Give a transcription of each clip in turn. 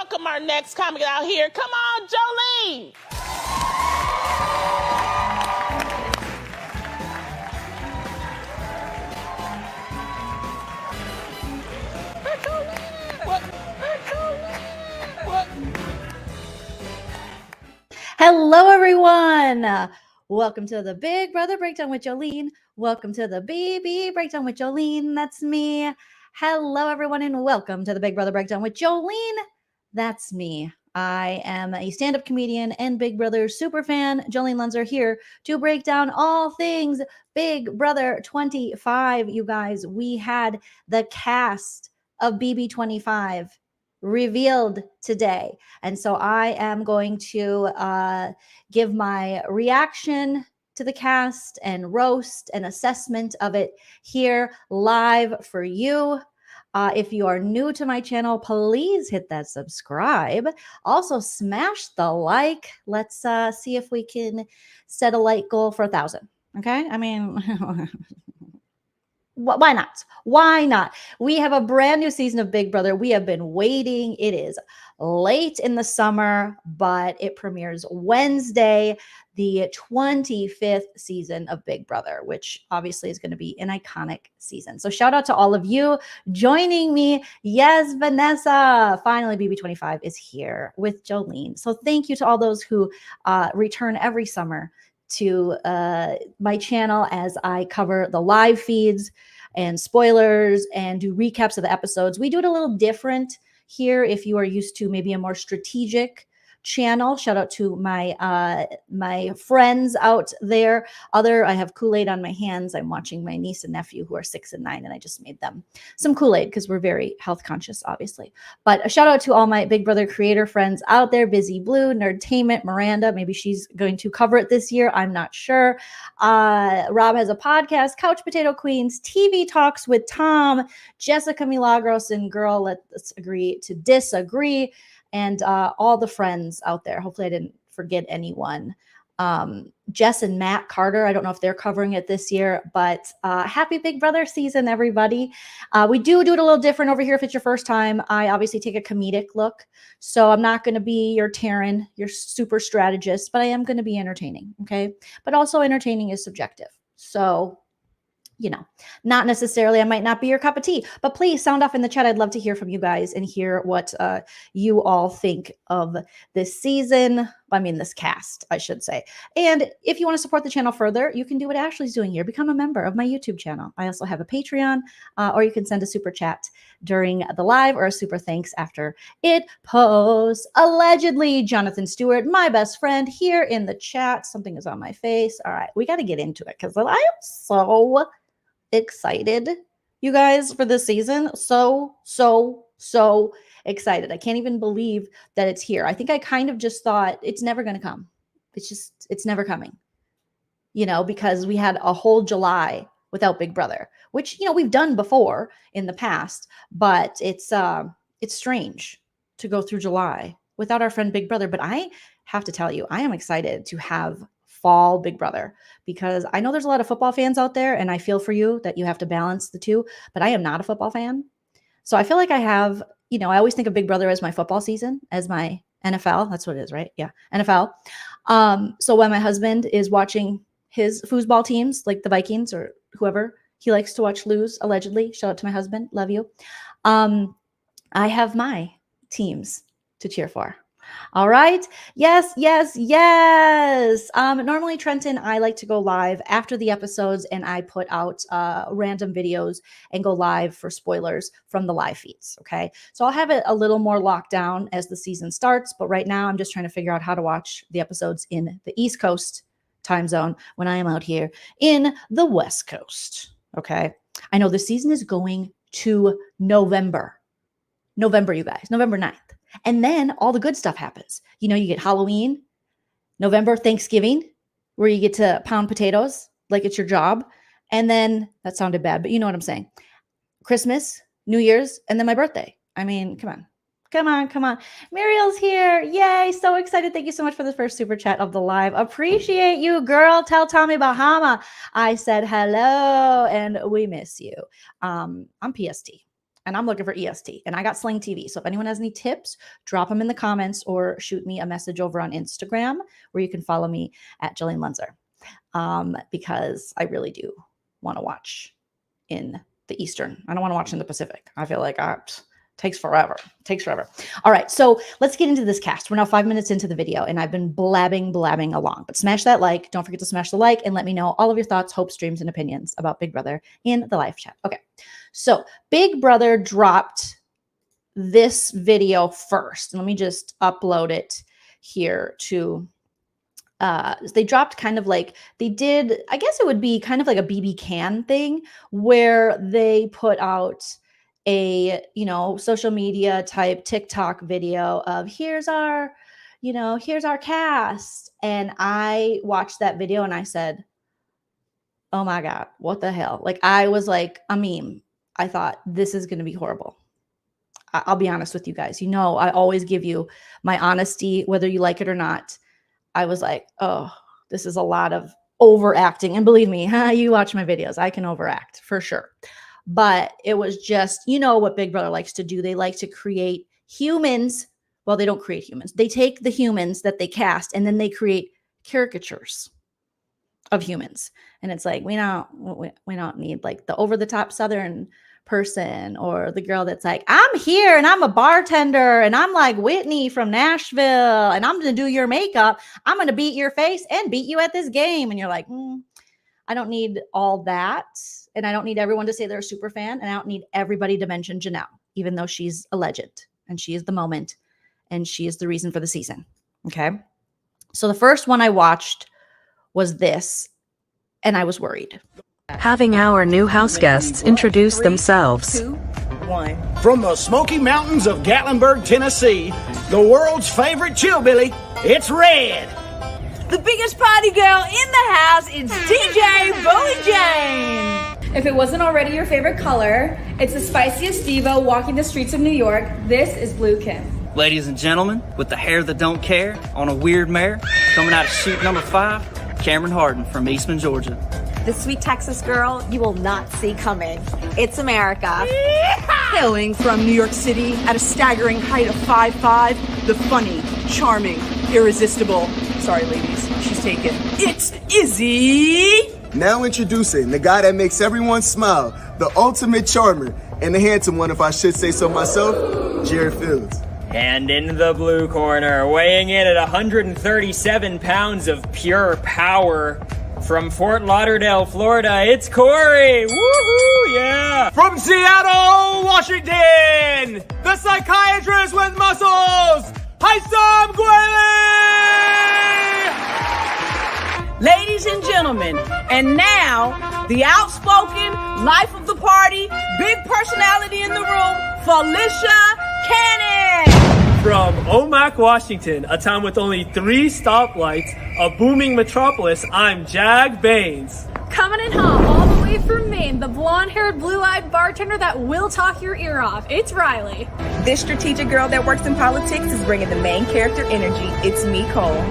welcome our next comic out here. Come on, Joleen. Hello, everyone. Welcome to the Big Brother Breakdown with Joleen. Welcome to the BB Breakdown with Joleen. That's me. Hello, everyone, and welcome to the Big Brother Breakdown with Joleen. That's me. I am a stand-up comedian and Big Brother super fan, Joleen Lunzer, here to break down all things Big Brother 25. You guys, we had the cast of BB25 revealed today. And so I am going to give my reaction to the cast and roast and assessment of it here live for you. If you are new to my channel, please hit that subscribe. Also, smash the like. Let's see if we can set a like goal for 1,000. Okay? I mean, why not? Why not? We have a brand new season of Big Brother. We have been waiting. It is late in the summer, but it premieres Wednesday, the 25th season of Big Brother, which obviously is going to be an iconic season. So shout out to all of you joining me. Yes, Vanessa. Finally, BB25 is here with Joleen. So thank you to all those who return every summer to my channel as I cover the live feeds and spoilers and do recaps of the episodes. We do it a little different here if you are used to maybe a more strategic channel. Shout out to my my friends out there. I have Kool-Aid on my hands. I'm watching my niece and nephew who are 6 and 9, and I just made them some Kool-Aid because we're very health conscious, obviously. But a shout out to all my Big Brother creator friends out there. Busy Blue, Nerdtainment, Miranda. Maybe she's going to cover it this year. I'm not sure. Rob has a podcast, Couch Potato Queens, TV Talks with Tom, Jessica Milagros, and Girl, Let's Agree to Disagree. And all the friends out there. Hopefully I didn't forget anyone. Jess and Matt Carter, I don't know if they're covering it this year, but happy Big Brother season, everybody. We do it a little different over here if it's your first time. I obviously take a comedic look. So I'm not going to be your Taryn, your super strategist, but I am going to be entertaining, okay? But also entertaining is subjective. So you know, not necessarily, I might not be your cup of tea, but please sound off in the chat. I'd love to hear from you guys and hear what you all think of this season. I mean, this cast, I should say. And if you want to support the channel further, you can do what Ashley's doing here. Become a member of my YouTube channel. I also have a Patreon, or you can send a super chat during the live or a super thanks after it posts. Allegedly, Jonathan Stewart, my best friend, here in the chat. Something is on my face. All right, we got to get into it because I am so excited, you guys, for this season. So excited. I can't even believe that it's here. I think I kind of just thought it's never going to come. It's never coming, you know, because we had a whole July without Big Brother, which, you know, we've done before in the past, but it's strange to go through July without our friend Big Brother. But I have to tell you, I am excited to have fall Big Brother because I know there's a lot of football fans out there, and I feel for you that you have to balance the two, but I am not a football fan. So I feel like I have, you know, I always think of Big Brother as my football season, as my NFL. That's what it is, right? Yeah, NFL. So when my husband is watching his foosball teams, like the Vikings or whoever he likes to watch lose, allegedly, shout out to my husband, love you. I have my teams to cheer for. All right. Yes. Normally, Trenton, I like to go live after the episodes and I put out random videos and go live for spoilers from the live feeds. Okay. So I'll have it a little more locked down as the season starts. But right now I'm just trying to figure out how to watch the episodes in the East Coast time zone when I am out here in the West Coast. Okay. I know the season is going to November, you guys, November 9th. And then all the good stuff happens. You know, you get Halloween, November, Thanksgiving, where you get to pound potatoes like it's your job. And then, that sounded bad, but you know what I'm saying. Christmas, New Year's, and then my birthday. I mean, come on. Muriel's here. Yay. So excited. Thank you so much for the first super chat of the live. Appreciate you, girl. Tell Tommy Bahama I said hello and we miss you. I'm PST. and I'm looking for EST, and I got Sling TV. So if anyone has any tips, drop them in the comments or shoot me a message over on Instagram, where you can follow me at Joleen Lunzer, because I really do want to watch in the Eastern. I don't want to watch in the Pacific. I feel like takes forever. Takes forever. All right, so let's get into this cast. We're now 5 minutes into the video, and I've been blabbing along. But smash that like. Don't forget to smash the like and let me know all of your thoughts, hopes, dreams, and opinions about Big Brother in the live chat. Okay, so Big Brother dropped this video first. Let me just upload it here to they dropped kind of like, they did, I guess it would be kind of like a BB Can thing, where they put out a, social media type TikTok video of here's our cast. And I watched that video and I said, oh my God, what the hell? Like, I was like a meme. I thought this is going to be horrible. I'll be honest with you guys. I always give you my honesty, whether you like it or not. I was like, oh, this is a lot of overacting. And believe me, you watch my videos, I can overact for sure. But it was just, what Big Brother likes to do. They like to create humans. Well, they don't create humans. They take the humans that they cast and then they create caricatures of humans. And it's like, we don't need like the over-the-top Southern person or the girl that's like, I'm here and I'm a bartender and I'm like Whitney from Nashville and I'm going to do your makeup. I'm going to beat your face and beat you at this game. And you're like, I don't need all that. And I don't need everyone to say they're a super fan. And I don't need everybody to mention Janelle, even though she's a legend and she is the moment and she is the reason for the season. Okay. So the first one I watched was this, and I was worried. Having our new house guests introduce themselves. 2, 1. From the Smoky Mountains of Gatlinburg, Tennessee, the world's favorite chillbilly, it's Red. The biggest party girl in the house is DJ Bowie Jane. If it wasn't already your favorite color, it's the spiciest diva walking the streets of New York. This is Blue Kim. Ladies and gentlemen, with the hair that don't care, on a weird mare, coming out of chute number 5, Cameron Harden from Eastman, Georgia. The sweet Texas girl you will not see coming. It's America. Hailing from New York City at a staggering height of 5'5", the funny, charming, irresistible. Sorry, ladies, she's taken. It's Izzy! Now introducing the guy that makes everyone smile, the ultimate charmer, and the handsome one, if I should say so myself, Jared Fields. And in the blue corner, weighing in at 137 pounds of pure power, from Fort Lauderdale, Florida, it's Corey! Woohoo, yeah! From Seattle, Washington, the psychiatrist with muscles, Haysam Gwele! Ladies and gentlemen, and now, the outspoken, life of the party, big personality in the room, Felicia Cannon! From Omak, Washington, a town with only 3 stoplights, a booming metropolis, I'm Jag Baines. Coming in hot all the way from Maine, the blonde-haired, blue-eyed bartender that will talk your ear off. It's Riley. This strategic girl that works in politics is bringing the main character energy. It's me, Cole.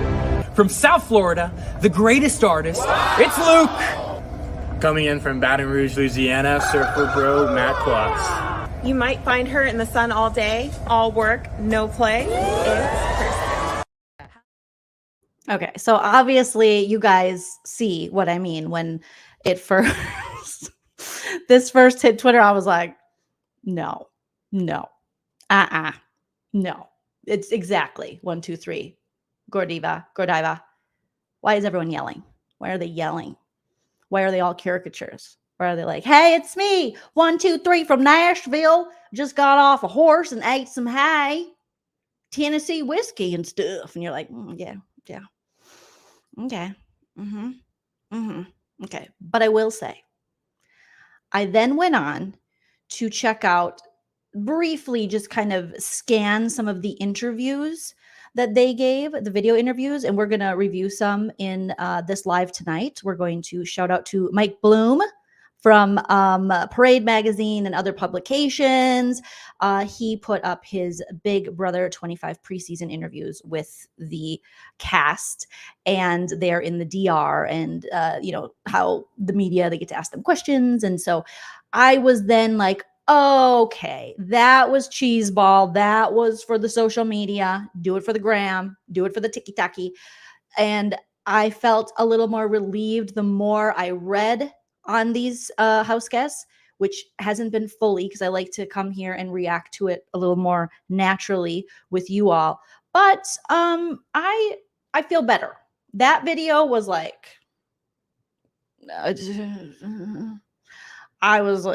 From South Florida, the greatest artist, it's Luke! Coming in from Baton Rouge, Louisiana, surfer bro Matt Klotz. You might find her in the sun all day, all work, no play. It's Kristen. Okay, so obviously you guys see what I mean when it first, this first hit Twitter. I was like, no, no. It's exactly 1, 2, 3. Gordiva. Why is everyone yelling? Why are they yelling? Why are they all caricatures? Why are they like, hey, it's me, 1, 2, 3 from Nashville. Just got off a horse and ate some hay, Tennessee whiskey and stuff. And you're like, yeah. Okay. Okay. But I will say, I then went on to check out briefly, just kind of scan some of the interviews that they gave, the video interviews, and we're going to review some in this live tonight. We're going to shout out to Mike Bloom from Parade Magazine and other publications. He put up his Big Brother 25 preseason interviews with the cast, and they're in the DR, and how the media, they get to ask them questions. And so I was then like, Okay, that was cheese ball. That was for the social media. Do it for the gram. Do it for the tiki-taki. And I felt a little more relieved the more I read on these house guests, which hasn't been fully because I like to come here and react to it a little more naturally with you all. But I feel better. That video was like, I was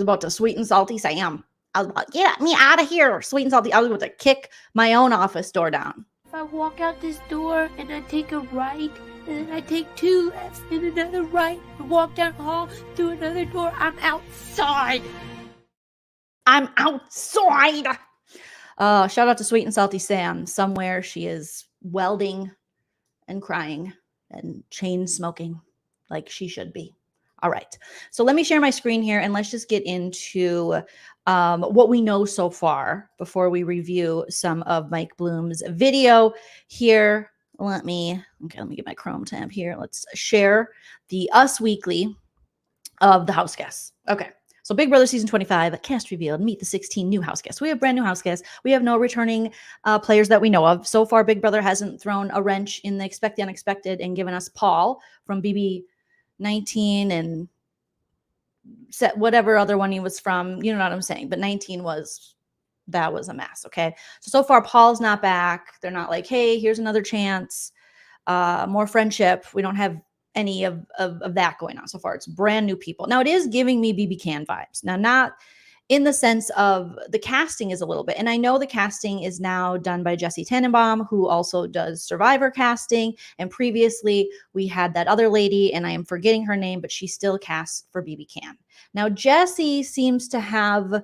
about to sweet and salty Sam. I was like, get me out of here, sweet and salty. I was about to kick my own office door down. If I walk out this door and I take a right, and then I take 2 lefts and another right, and walk down the hall through another door, I'm outside. I'm outside. Shout out to Sweet and Salty Sam. Somewhere she is welding and crying and chain smoking like she should be. All right. So let me share my screen here and let's just get into what we know so far before we review some of Mike Bloom's video here. Let me get my Chrome tab here. Let's share the Us Weekly of the house guests. Okay. So Big Brother Season 25, cast revealed, meet the 16 new house guests. We have brand new house guests. We have no returning players that we know of. So far, Big Brother hasn't thrown a wrench in the expect the unexpected and given us Paul from BB 19 and set whatever other one he was from. You know what I'm saying? But 19 was a mess. Okay. So far, Paul's not back. They're not like, hey, here's another chance. More friendship. We don't have any of that going on so far. It's brand new people. Now it is giving me BB Can vibes. Now, not in the sense of the casting is a little bit, and I know the casting is now done by Jesse Tannenbaum, who also does Survivor casting. And previously we had that other lady, and I am forgetting her name, but she still casts for BB Can. Now Jesse seems to have,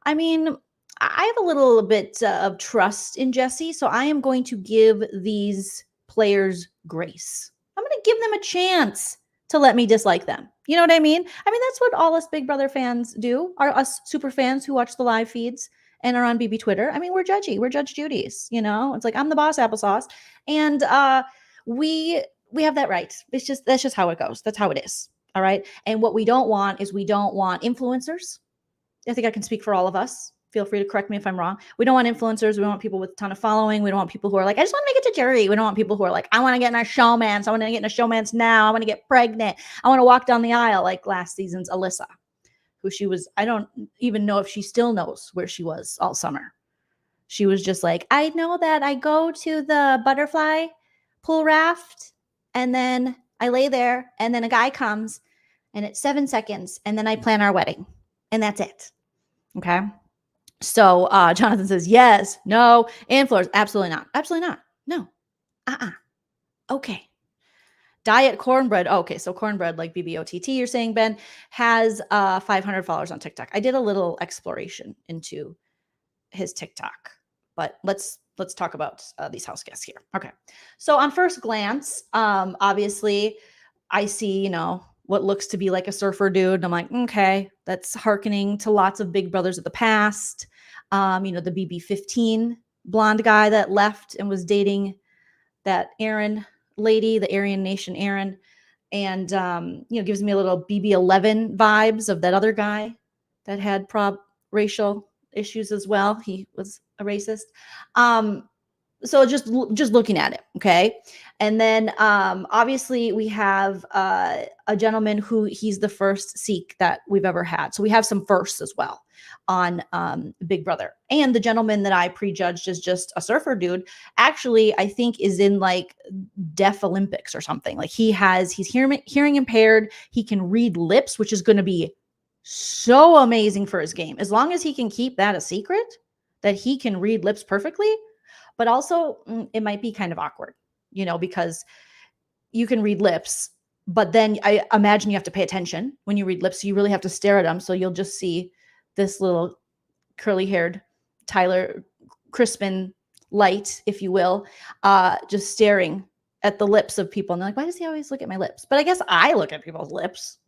I have a little bit of trust in Jesse, so I am going to give these players grace. I'm going to give them a chance to let me dislike them. You know what I mean? That's what all us Big Brother fans do, are us super fans who watch the live feeds and are on BB Twitter. We're judgy. We're Judge Judy's, It's like, I'm the boss, applesauce. And we have that right. That's just how it goes. That's how it is. All right. And what we don't want is influencers. I think I can speak for all of us. Feel free to correct me if I'm wrong. We don't want influencers. We don't want people with a ton of following. We don't want people who are like, I just want to make it to jury. We don't want people who are like, I want to get in a showman's. I want to get in a showman's now. I want to get pregnant. I want to walk down the aisle like last season's Alyssa, who she was. I don't even know if she still knows where she was all summer. She was just like, I know that I go to the butterfly pool raft and then I lay there and then a guy comes and it's 7 seconds and then I plan our wedding and that's it. Okay. So Jonathan says, yes, no, influencers. Absolutely not. Absolutely not. No. Okay. Diet cornbread. Okay. So cornbread, like BBOTT, you're saying, Ben, has 500 followers on TikTok. I did a little exploration into his TikTok, but let's talk about these house guests here. Okay. So on first glance, obviously I see, what looks to be like a surfer dude. And I'm like, okay, that's hearkening to lots of Big Brothers of the past. The BB15 blonde guy that left and was dating that Aaron lady, the Aryan Nation Aaron. And, gives me a little BB11 vibes of that other guy that had racial issues as well. He was a racist. So just looking at it. Okay. And then obviously we have a gentleman who he's the first Sikh that we've ever had. So we have some firsts as well on Big Brother. And the gentleman that I prejudged as just a surfer dude, actually, I think is in like Deaf Olympics or something. Like he's hearing impaired. He can read lips, which is going to be so amazing for his game. As long as he can keep that a secret, that he can read lips perfectly. But also it might be kind of awkward, because you can read lips, but then I imagine you have to pay attention when you read lips. So you really have to stare at them. So you'll just see this little curly haired Tyler Crispin light, if you will, just staring at the lips of people. And they're like, why does he always look at my lips? But I guess I look at people's lips,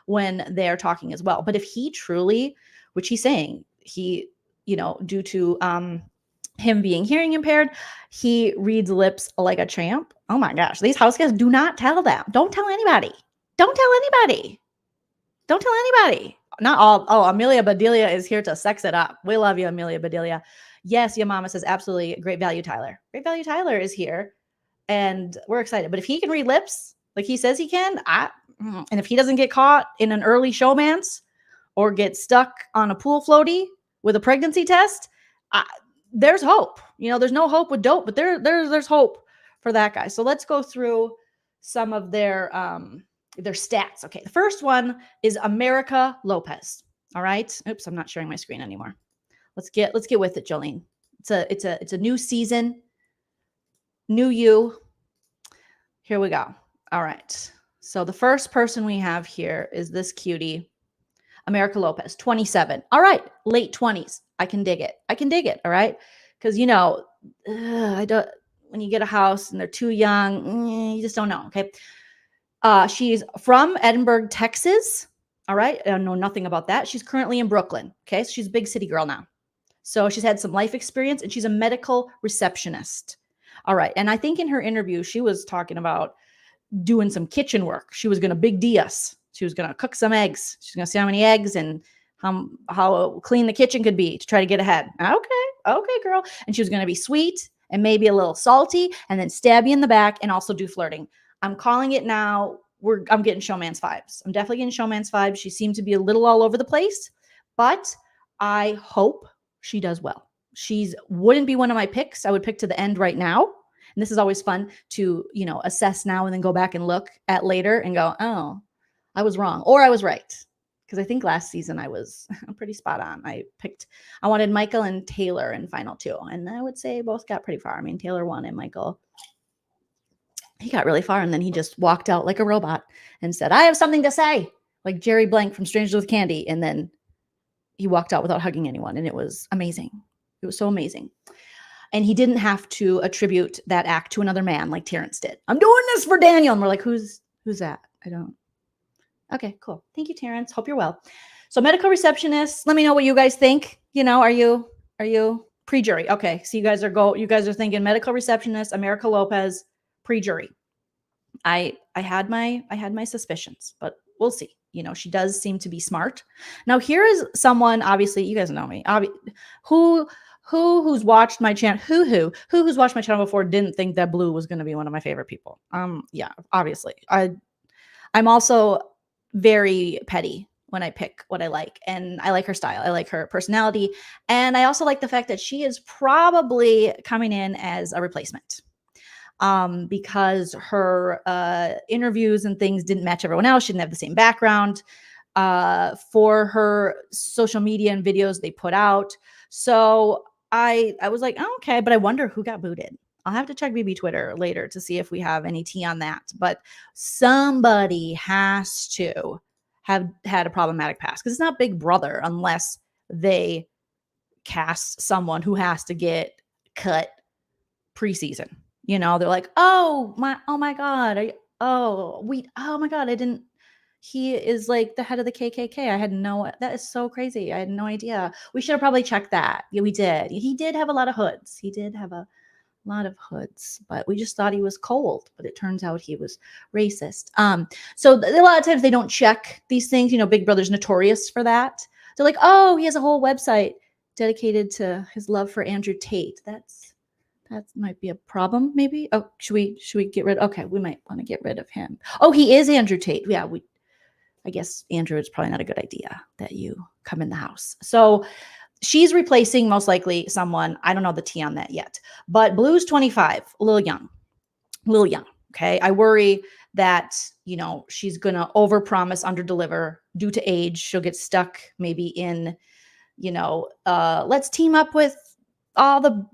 when they're talking as well. But if he truly, which he's saying, he, due to, him being hearing impaired, he reads lips like a champ. Oh my gosh. These house guests, do not tell them. Don't tell anybody. Don't tell anybody. Don't tell anybody. not all. Oh, Amelia Bedelia is here to sex it up. We love you, Amelia Bedelia. Yes, your mama says absolutely. Great value, Tyler. Great value, Tyler is here, and we're excited. But if he can read lips like he says he can, and if he doesn't get caught in an early showmance or get stuck on a pool floaty with a pregnancy test, there's hope. There's no hope with dope, but there's hope for that guy. So let's go through some of their stats. Okay, the first one is America Lopez. All right. Oops, I'm not sharing my screen anymore. Let's get with it, Joleen. It's a new season, new you. Here we go. All right. So the first person we have here is this cutie, America Lopez, 27. All right, late 20s. I can dig it. All right, because I don't. When you get a house and they're too young, you just don't know. Okay. She's from Edinburgh, Texas. All right. I know nothing about that. She's currently in Brooklyn. Okay. So she's a big city girl now. So she's had some life experience and she's a medical receptionist. All right. And I think in her interview, she was talking about doing some kitchen work. She was going to big D us. She was going to cook some eggs. She's going to see how many eggs and how clean the kitchen could be to try to get ahead. Okay, girl. And she was going to be sweet and maybe a little salty and then stab you in the back and also do flirting. I'm calling it now. I'm getting showman's vibes. I'm definitely getting showman's vibes. She seemed to be a little all over the place, but I hope she does well. She's wouldn't be one of my picks. I would pick to the end right now. And this is always fun to, assess now and then go back and look at later and go, oh, I was wrong or I was right. Because I think last season I was pretty spot on. I wanted Michael and Taylor in final two. And I would say both got pretty far. I mean, Taylor won and Michael, he got really far. And then he just walked out like a robot and said, I have something to say. Like Jerry Blank from Strangers with Candy. And then he walked out without hugging anyone. And it was amazing. It was so amazing. And he didn't have to attribute that act to another man like Terrence did. I'm doing this for Daniel. And we're like, who's that? I don't. Okay, cool. Thank you, Terrence. Hope you're well. So medical receptionist, let me know what you guys think. Are you pre-jury? Okay. So you guys are thinking medical receptionist, America Lopez, pre-jury. I had my suspicions, but we'll see. She does seem to be smart. Now here is someone, obviously, you guys know me, who's watched my channel, who's watched my channel before didn't think that Blue was going to be one of my favorite people. Yeah, obviously. I'm also very petty when I pick what I like, and I like her style. I like her personality. And I also like the fact that she is probably coming in as a replacement. Because her interviews and things didn't match everyone else. She didn't have the same background for her social media and videos they put out. So I was like, oh, okay, but I wonder who got booted. I'll have to check BB Twitter later to see if we have any tea on that. But somebody has to have had a problematic past, because it's not Big Brother unless they cast someone who has to get cut preseason. They're like, oh my God. Oh my God. He is like the head of the KKK. That is so crazy. I had no idea. We should have probably checked that. Yeah, we did. He did have a lot of hoods. But we just thought he was cold, but it turns out he was racist. So a lot of times they don't check these things. Big Brother's notorious for that. They're like, oh, he has a whole website dedicated to his love for Andrew Tate. That might be a problem, maybe. Oh, should we get rid? Okay, we might want to get rid of him. Oh, he is Andrew Tate. Yeah, I guess Andrew, it's probably not a good idea that you come in the house. So she's replacing most likely someone. I don't know the tea on that yet. But Blue's 25, a little young. Okay, I worry that she's gonna overpromise, underdeliver due to age. She'll get stuck maybe in let's team up with all the,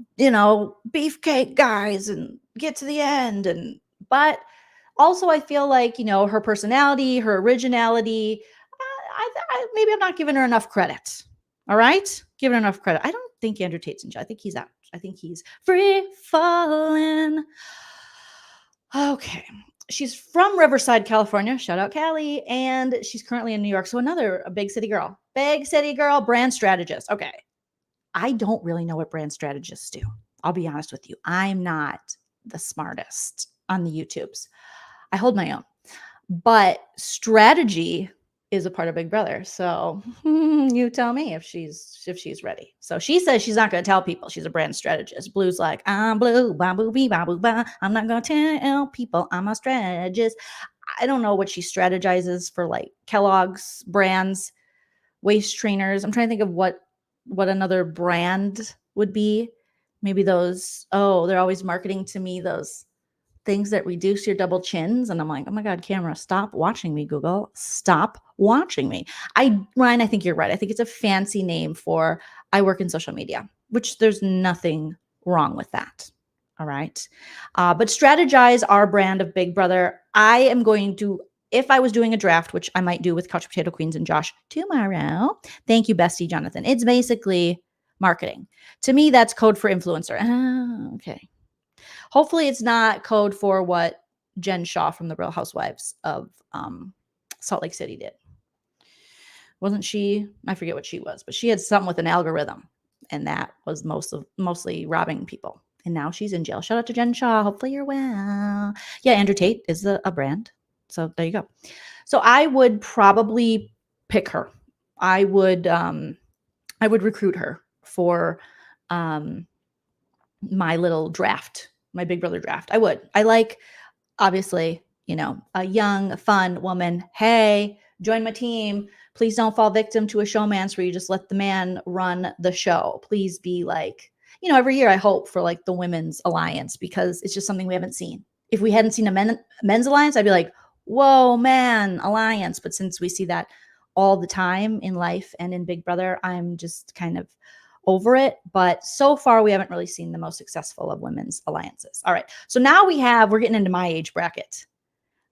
beefcake guys and get to the end. But also I feel like, her personality, her originality, maybe I'm not giving her enough credit. All right. Giving her enough credit. I don't think Andrew Tate's in jail. I think he's out. I think he's free falling. Okay. She's from Riverside, California. Shout out Cali. And she's currently in New York. So a big city girl, brand strategist. Okay. I don't really know what brand strategists do. I'll be honest with you. I'm not the smartest on the YouTubes. I hold my own. But strategy is a part of Big Brother. So you tell me if she's ready. So she says she's not going to tell people. She's a brand strategist. Blue's like, I'm blue, ba boo bee, ba boo ba. I'm not going to tell people I'm a strategist. I don't know what she strategizes for, like Kellogg's brands, waist trainers. I'm trying to think of what another brand would be. Maybe those, they're always marketing to me those things that reduce your double chins. And I'm like, oh my God, camera, stop watching me, Google. Stop watching me. Ryan, I think you're right. I think it's a fancy name for I work in social media, which there's nothing wrong with that. All right. But strategize our brand of Big Brother. I am going to, if I was doing a draft, which I might do with Couch Potato Queens and Josh tomorrow. Thank you, Bestie Jonathan. It's basically marketing. To me, that's code for influencer. Okay. Hopefully it's not code for what Jen Shaw from the Real Housewives of Salt Lake City did. Wasn't she? I forget what she was, but she had something with an algorithm, and that was mostly robbing people. And now she's in jail. Shout out to Jen Shaw. Hopefully you're well. Yeah, Andrew Tate is a brand. So there you go. So I would probably pick her. I would recruit her for my little draft, my Big Brother draft. I would. I like, obviously, a young, fun woman. Hey, join my team. Please don't fall victim to a showmance where you just let the man run the show. Please be like, every year I hope for like the women's alliance, because it's just something we haven't seen. If we hadn't seen a men's alliance, I'd be like, whoa, man, alliance. But since we see that all the time in life and in Big Brother, I'm just kind of over it. But so far, we haven't really seen the most successful of women's alliances. All right. So now we're getting into my age bracket.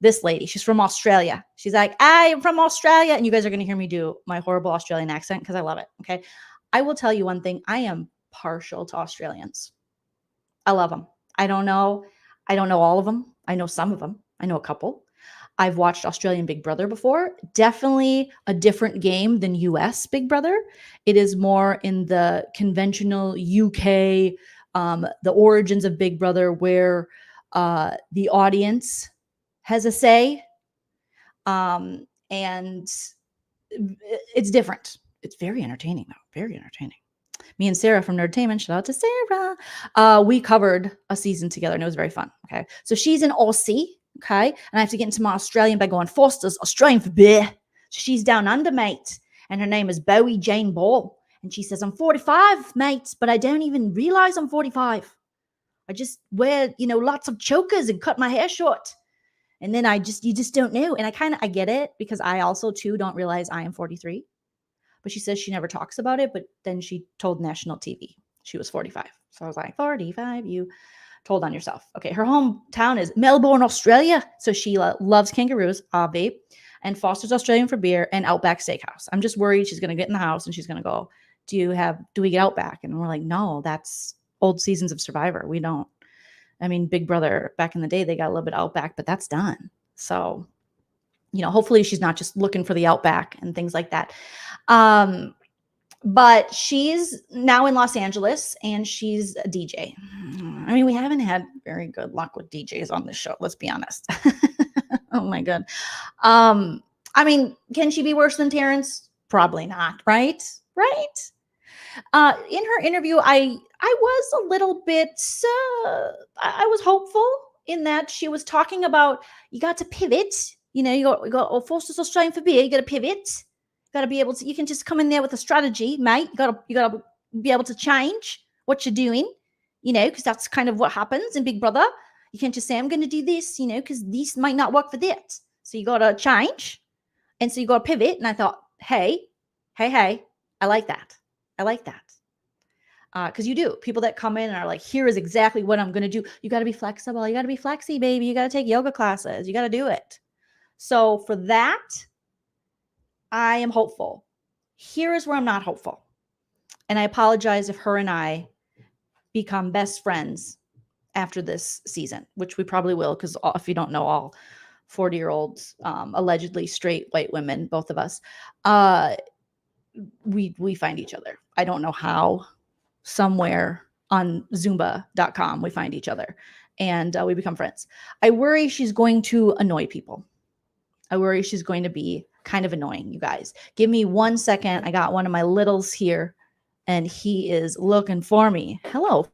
This lady, she's from Australia. She's like, I am from Australia. And you guys are going to hear me do my horrible Australian accent because I love it. Okay. I will tell you one thing. I am partial to Australians. I love them. I don't know all of them. I know some of them. I know a couple. I've watched Australian Big Brother before. Definitely a different game than US Big Brother. It is more in the conventional UK, the origins of Big Brother, where the audience has a say. And it's different. It's very entertaining, though. Very entertaining. Me and Sarah from Nerdtainment, shout out to Sarah. We covered a season together, and it was very fun. Okay. So she's an Aussie. Okay. And I have to get into my Australian by going, Foster's Australian for beer. She's down under, mate. And her name is Bowie Jane Ball. And she says, I'm 45, mate, but I don't even realize I'm 45. I just wear, lots of chokers and cut my hair short. And then you just don't know. And I get it, because I also too don't realize I am 43. But she says she never talks about it. But then she told national TV she was 45. So I was like, 45, you told on yourself. Okay, her hometown is Melbourne, Australia. So she loves kangaroos, Ave, and Foster's Australian for beer and Outback Steakhouse. I'm just worried she's going to get in the house and she's going to go, do we get Outback? And we're like, no, that's old seasons of Survivor. We don't. I mean, Big Brother back in the day, they got a little bit Outback, but that's done. So, hopefully she's not just looking for the Outback and things like that. But she's now in Los Angeles and she's a DJ. I mean, we haven't had very good luck with DJs on this show. Let's be honest. Oh my God. I mean, can she be worse than Terrence? Probably not. Right? Right. In her interview, I was a little bit, I was hopeful in that she was talking about, you got to pivot. You got Foster's Australian for beer. You got to pivot. Got to be able to, you can just come in there with a strategy, mate. You got to be able to change what you're doing, because that's kind of what happens in Big Brother. You can't just say, I'm going to do this, because this might not work for that. So you got to change. And so you got to pivot. And I thought, hey, I like that. I like that. Because you do. People that come in and are like, here is exactly what I'm going to do. You got to be flexible. You got to be flexy, baby. You got to take yoga classes. You got to do it. So for that, I am hopeful. Here is where I'm not hopeful. And I apologize if her and I become best friends after this season, which we probably will, because if you don't know, all 40-year-olds, allegedly straight white women, both of us, we find each other. I don't know how. Somewhere on Zumba.com, we find each other and we become friends. I worry she's going to annoy people. I worry she's going to be kind of annoying, you guys. Give me 1 second. I got one of my littles here and he is looking for me. Hello.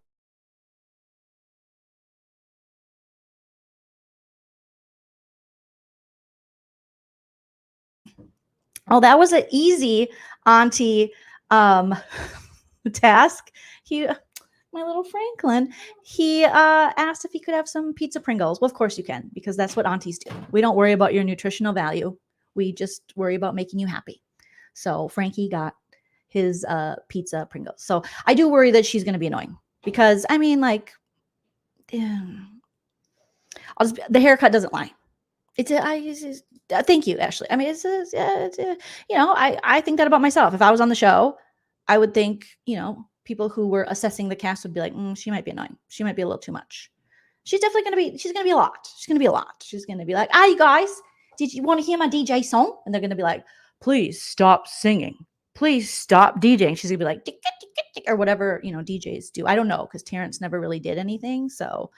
Oh, that was an easy auntie task. My little Franklin, he asked if he could have some pizza Pringles. Well, of course you can, because that's what aunties do. We don't worry about your nutritional value. We just worry about making you happy. So Frankie got his pizza Pringles. So I do worry that she's going to be annoying because, I mean, like, the haircut doesn't lie. Thank you, Ashley. I mean, I think that about myself. If I was on the show, I would think, people who were assessing the cast would be like, she might be annoying. She might be a little too much. She's definitely going to be, she's going to be a lot. She's going to be a lot. She's going to be like, you guys, did you want to hear my DJ song? And they're going to be like, please stop singing. Please stop DJing. She's going to be like, tick, tick, tick, tick, or whatever, DJs do. I don't know, because Terrence never really did anything. So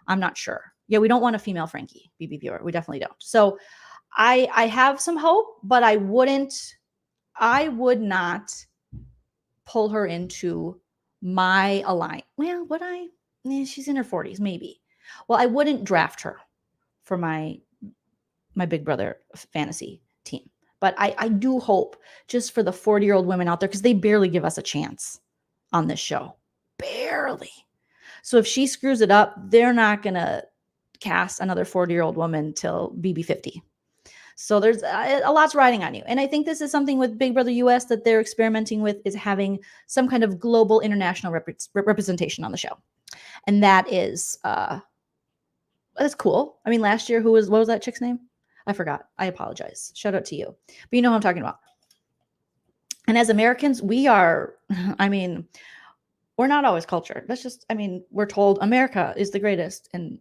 I'm not sure. Yeah, we don't want a female Frankie, BB viewer. We definitely don't. So I have some hope, but I would not pull her into my alliance. Well, would I? She's in her 40s, maybe. Well, I wouldn't draft her for my Big Brother fantasy team. But I do hope, just for the 40-year-old women out there, because they barely give us a chance on this show. Barely. So if she screws it up, they're not going to cast another 40-year-old woman till BB 50. So there's a lot's riding on you. And I think this is something with Big Brother US that they're experimenting with, is having some kind of global international representation on the show. And that is, that's cool. I mean, last year, what was that chick's name? I forgot. I apologize. Shout out to you. But you know who I'm talking about. And as Americans, we are, we're not always cultured. That's just, we're told America is the greatest and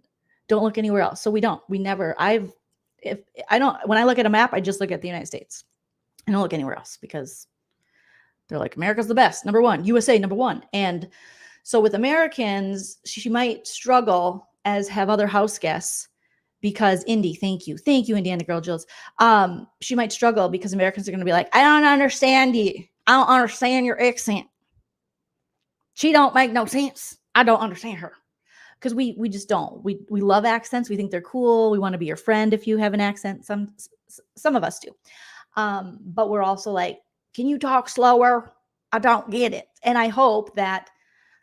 don't look anywhere else. So we never, when I look at a map, I just look at the United States. I don't look anywhere else because they're like, America's the best. Number one, USA, number one. And so with Americans, she might struggle, as have other house guests, because Indy, thank you, Indiana Girl Jills. She might struggle because Americans are going to be like, I don't understand you. I don't understand your accent. She don't make no sense. I don't understand her. Because we just don't. We love accents. We think they're cool. We want to be your friend if you have an accent. Some of us do. But we're also like, can you talk slower? I don't get it. And I hope that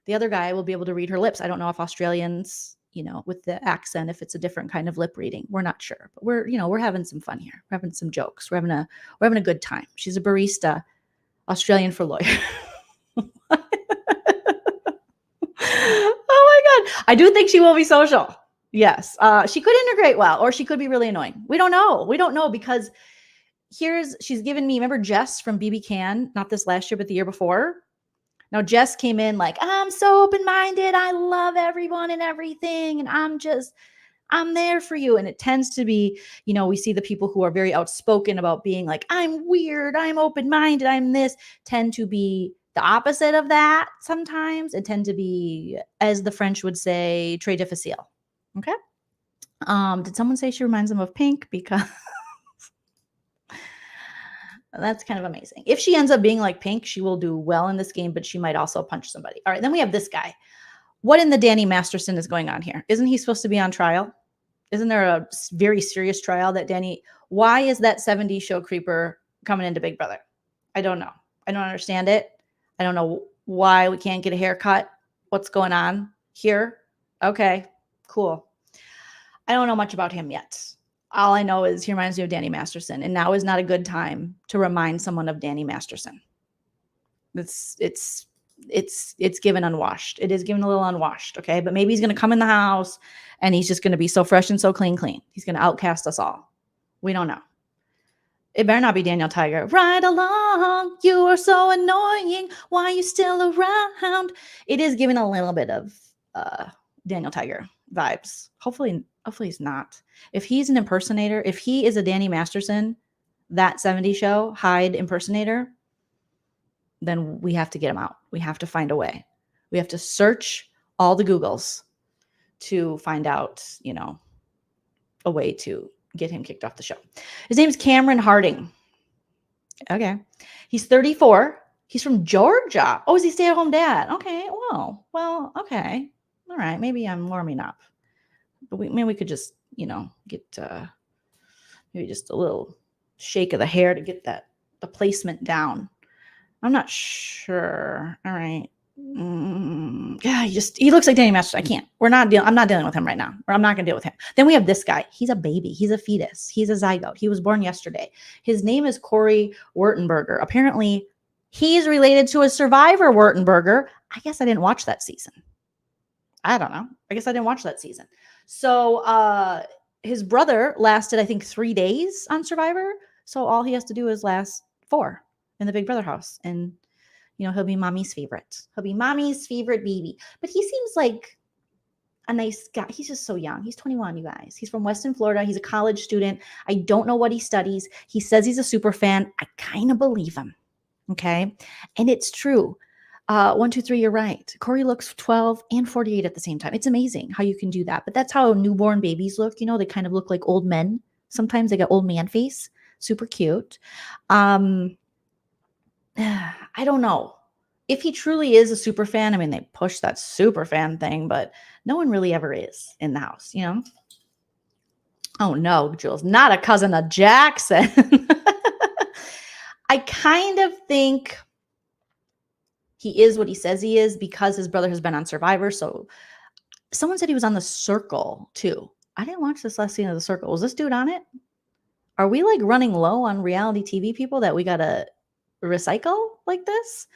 the other guy will be able to read her lips. I don't know if Australians, with the accent, if it's a different kind of lip reading. We're not sure. But we're having some fun here. We're having some jokes. We're having a good time. She's a barista, Australian for lawyer. Oh my God. I do think she will be social. Yes. She could integrate well, or she could be really annoying. We don't know. We don't know, because she's given me, remember Jess from BB Can, not this last year, but the year before. Now Jess came in like, I'm so open-minded. I love everyone and everything. And I'm there for you. And it tends to be, we see the people who are very outspoken about being like, I'm weird, I'm open-minded, I'm this, tend to be the opposite of that sometimes, and tend to be, as the French would say, très difficile. Okay. Did someone say she reminds them of Pink? Because that's kind of amazing. If she ends up being like Pink, she will do well in this game, but she might also punch somebody. All right. Then we have this guy. What in the Danny Masterson is going on here? Isn't he supposed to be on trial? Isn't there a very serious trial that why is that 70s show creeper coming into Big Brother? I don't know. I don't understand it. I don't know why we can't get a haircut. What's going on here? Okay, cool. I don't know much about him yet. All I know is he reminds me of Danny Masterson, and now is not a good time to remind someone of Danny Masterson. It's given unwashed. It is given a little unwashed, okay? But maybe he's going to come in the house and he's just going to be so fresh and so clean. He's going to outcast us all. We don't know. It better not be Daniel Tiger. Right along, you are so annoying. Why are you still around? It is giving a little bit of Daniel Tiger vibes. Hopefully he's not. If he's an impersonator, if he is a Danny Masterson, that 70s show Hyde impersonator, then we have to get him out. We have to find a way. We have to search all the Googles to find out, a way to get him kicked off the show. His name is Cameron Harding. Okay. He's 34. He's from Georgia. Oh, is he stay-at-home dad? Okay. Well, okay. All right. Maybe I'm warming up. But maybe we could just, get maybe just a little shake of the hair to get the placement down. I'm not sure. All right. Yeah, he looks like Danny Masters. I can't. I'm not dealing with him right now. Or I'm not going to deal with him. Then we have this guy. He's a baby. He's a fetus. He's a zygote. He was born yesterday. His name is Corey Wurtenberger. Apparently, he's related to a survivor Wurtenberger. I guess I didn't watch that season. I don't know. I guess I didn't watch that season. So his brother lasted, I think, 3 days on Survivor. So all he has to do is last 4 in the Big Brother house. And he'll be mommy's favorite. He'll be mommy's favorite baby. But he seems like a nice guy. He's just so young. He's 21, you guys. He's from Weston, Florida. He's a college student. I don't know what he studies. He says he's a super fan. I kind of believe him. Okay. And it's true. 1, 2, 3, you're right. Corey looks 12 and 48 at the same time. It's amazing how you can do that. But that's how newborn babies look. They kind of look like old men. Sometimes they got old man face. Super cute. I don't know if he truly is a super fan. I mean, they push that super fan thing, but no one really ever is in the house, Oh no, Jules, not a cousin of Jackson. I kind of think he is what he says he is because his brother has been on Survivor. So someone said he was on The Circle too. I didn't watch this last season of The Circle. Was this dude on it? Are we like running low on reality TV people that we got to recycle like this?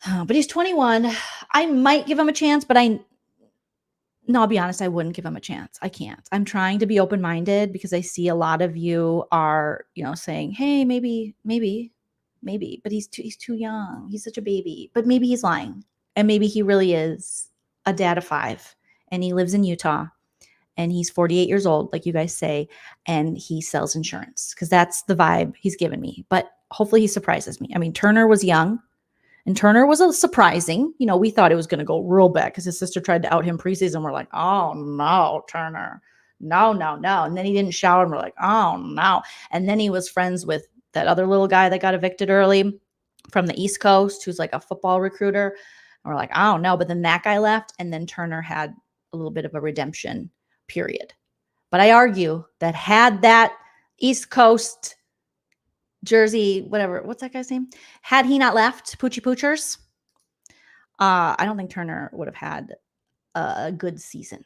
But he's 21. I might give him a chance, but I'll be honest, I wouldn't give him a chance. I can't. I'm trying to be open-minded because I see a lot of you are, saying, hey, maybe, but he's too young. He's such a baby, but maybe he's lying. And maybe he really is a dad of 5 and he lives in Utah and he's 48 years old, like you guys say, and he sells insurance because that's the vibe he's given me. But hopefully he surprises me. I mean, Turner was young. And Turner was a surprising. We thought it was going to go real bad because his sister tried to out him preseason. We're like, oh, no, Turner. No. And then he didn't shower. And we're like, oh, no. And then he was friends with that other little guy that got evicted early from the East Coast who's like a football recruiter. And we're like, oh, no. But then that guy left. And then Turner had a little bit of a redemption period. But I argue that had that East Coast Jersey, whatever, what's that guy's name? Had he not left Poochie Poochers, I don't think Turner would have had a good season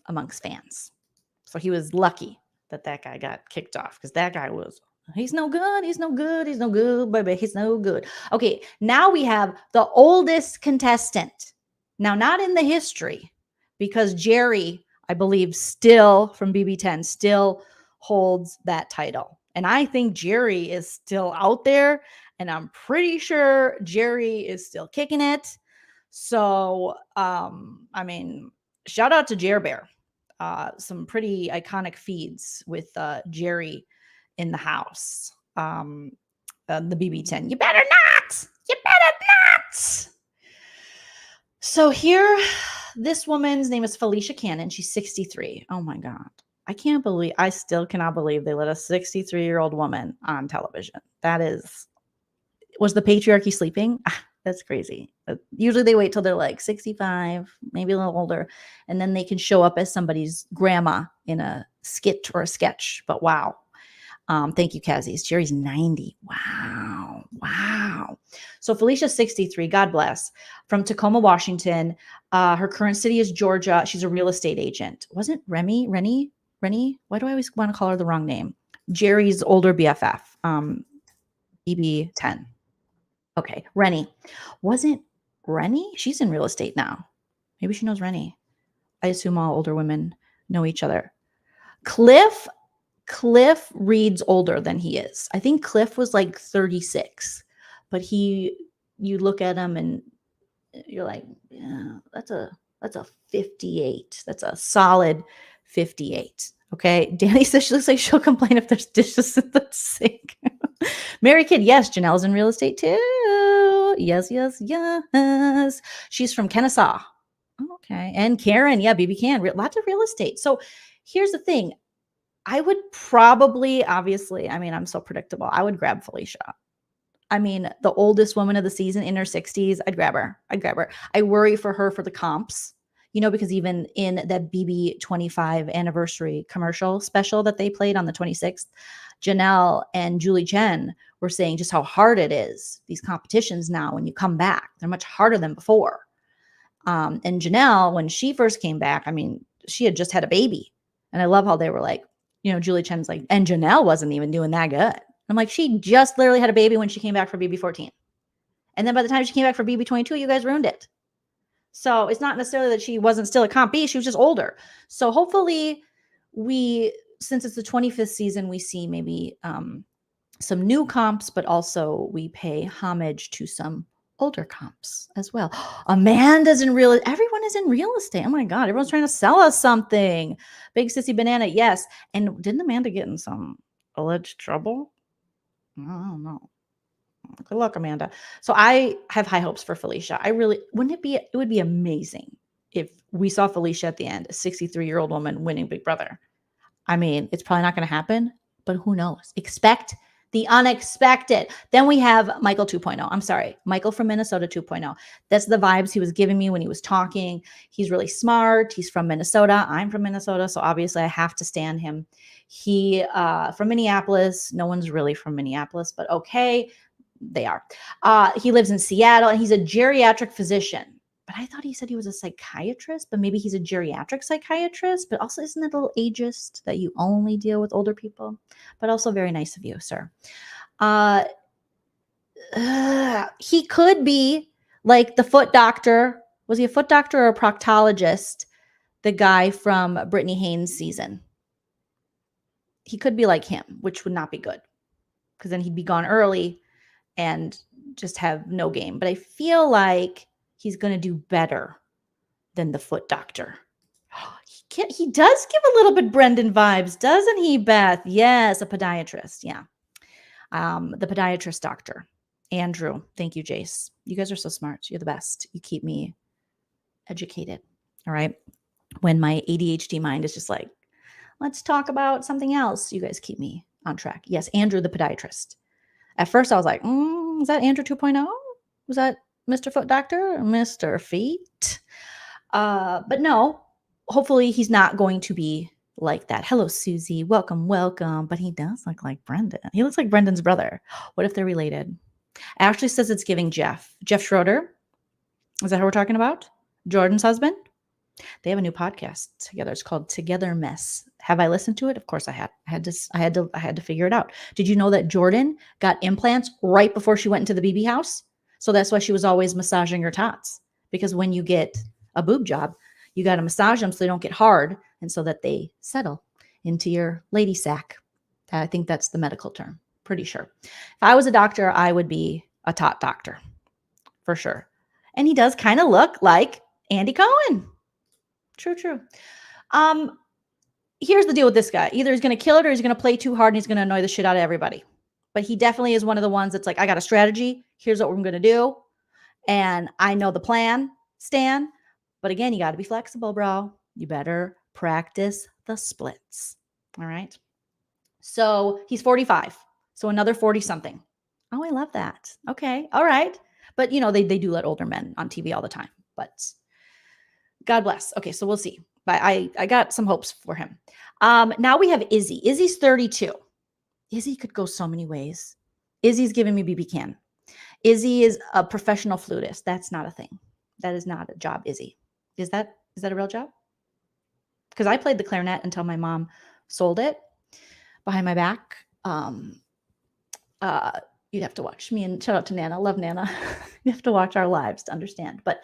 amongst fans. So he was lucky that guy got kicked off because that guy he's no good, baby, he's no good. Okay, now we have the oldest contestant. Now, not in the history because Jerry, I believe, still from BB10, still holds that title. And I think Jerry is still out there, and I'm pretty sure Jerry is still kicking it. So, I mean, shout out to Jer Bear. Some pretty iconic feeds with Jerry in the house. The BB10. You better not! You better not! So here, this woman's name is Felicia Cannon. She's 63. Oh my God. I still cannot believe they let a 63-year-old woman on television. Was the patriarchy sleeping? That's crazy. Usually they wait till they're like 65, maybe a little older, and then they can show up as somebody's grandma in a skit or a sketch. But wow. Thank you, Kazzies. Jerry's 90. Wow. So Felicia's 63. God bless. From Tacoma, Washington. Her current city is Georgia. She's a real estate agent. Wasn't Rennie? Why do I always want to call her the wrong name? Jerry's older BFF. BB10. Okay. Rennie. Wasn't Rennie? She's in real estate now. Maybe she knows Rennie. I assume all older women know each other. Cliff reads older than he is. I think Cliff was like 36, but you look at him and you're like, yeah, that's a 58. That's a solid 58. Okay. Danny says she looks like she'll complain if there's dishes in the sink. Mary Kid, yes. Janelle's in real estate too. Yes. She's from Kennesaw. Okay. And Karen, yeah, BB Can. Lots of real estate. So here's the thing. I would probably, obviously, I mean, I'm so predictable. I would grab Felicia. I mean, the oldest woman of the season in her 60s, I'd grab her. I worry for her for the comps, because even in that BB 25 anniversary commercial special that they played on the 26th, Janelle and Julie Chen were saying just how hard it is, these competitions now when you come back. They're much harder than before. And Janelle, when she first came back, I mean, she had just had a baby. And I love how they were like, Julie Chen's like, and Janelle wasn't even doing that good. I'm like, she just literally had a baby when she came back for BB 14. And then by the time she came back for BB 22, you guys ruined it. So it's not necessarily that she wasn't still a comp B, she was just older. So hopefully since it's the 25th season, we see maybe some new comps, but also we pay homage to some older comps as well. Amanda's in real, everyone is in real estate. Oh my God, everyone's trying to sell us something. Big Sissy Banana, yes. And didn't Amanda get in some alleged trouble? I don't know. Good luck, Amanda. So I have high hopes for Felicia. It would be amazing if we saw Felicia at the end, a 63-year-old woman winning Big Brother. I mean, it's probably not going to happen, but who knows? Expect the unexpected. Then we have Michael 2.0. I'm sorry, Michael from Minnesota 2.0. That's the vibes he was giving me when he was talking. He's really smart. He's from Minnesota. I'm from Minnesota, so obviously I have to stand him. He from Minneapolis. No one's really from Minneapolis, but okay, they are. He lives in Seattle, and he's a geriatric physician. But I thought he said he was a psychiatrist, but maybe he's a geriatric psychiatrist. But also, isn't it a little ageist that you only deal with older people? But also very nice of you, sir. He could be like the foot doctor. Was he a foot doctor or a proctologist? The guy from Brittany Haynes' season. He could be like him, which would not be good, because then he'd be gone early and just have no game. But I feel like he's going to do better than the foot doctor. He does give a little bit Brendan vibes, doesn't he, Beth? Yes, a podiatrist. Yeah. The podiatrist doctor. Andrew. Thank you, Jace. You guys are so smart. You're the best. You keep me educated. All right. When my ADHD mind is just like, let's talk about something else, you guys keep me on track. Yes, Andrew, the podiatrist. At first, I was like, is that Andrew 2.0? Was that Mr. Foot Doctor? Mr. Feet? But no, hopefully he's not going to be like that. Hello, Susie. Welcome, welcome. But he does look like Brendan. He looks like Brendan's brother. What if they're related? Ashley says it's giving Jeff. Jeff Schroeder? Is that who we're talking about? Jordan's husband? They have a new podcast together. It's called Together Mess. Have I listened to it? Of course I had. I had to figure it out. Did you know that Jordan got implants right before she went into the BB house? So that's why she was always massaging her tots. Because when you get a boob job, you got to massage them so they don't get hard and so that they settle into your lady sack. I think that's the medical term. Pretty sure. If I was a doctor, I would be a tot doctor for sure. And he does kind of look like Andy Cohen. True. Here's the deal with this guy. Either he's going to kill it or he's going to play too hard and he's going to annoy the shit out of everybody. But he definitely is one of the ones that's like, I got a strategy. Here's what we're going to do. And I know the plan, Stan. But again, you got to be flexible, bro. You better practice the splits. All right. So he's 45. So another 40 something. Oh, I love that. Okay. All right. But they do let older men on TV all the time, but God bless. Okay. So we'll see. But I got some hopes for him. Now we have Izzy. Izzy's 32. Izzy could go so many ways. Izzy's giving me BB Can. Izzy is a professional flutist. That's not a thing. That is not a job, Izzy. Is that a real job? Because I played the clarinet until my mom sold it behind my back. You'd have to watch me, and shout out to Nana. Love Nana. You have to watch our lives to understand. But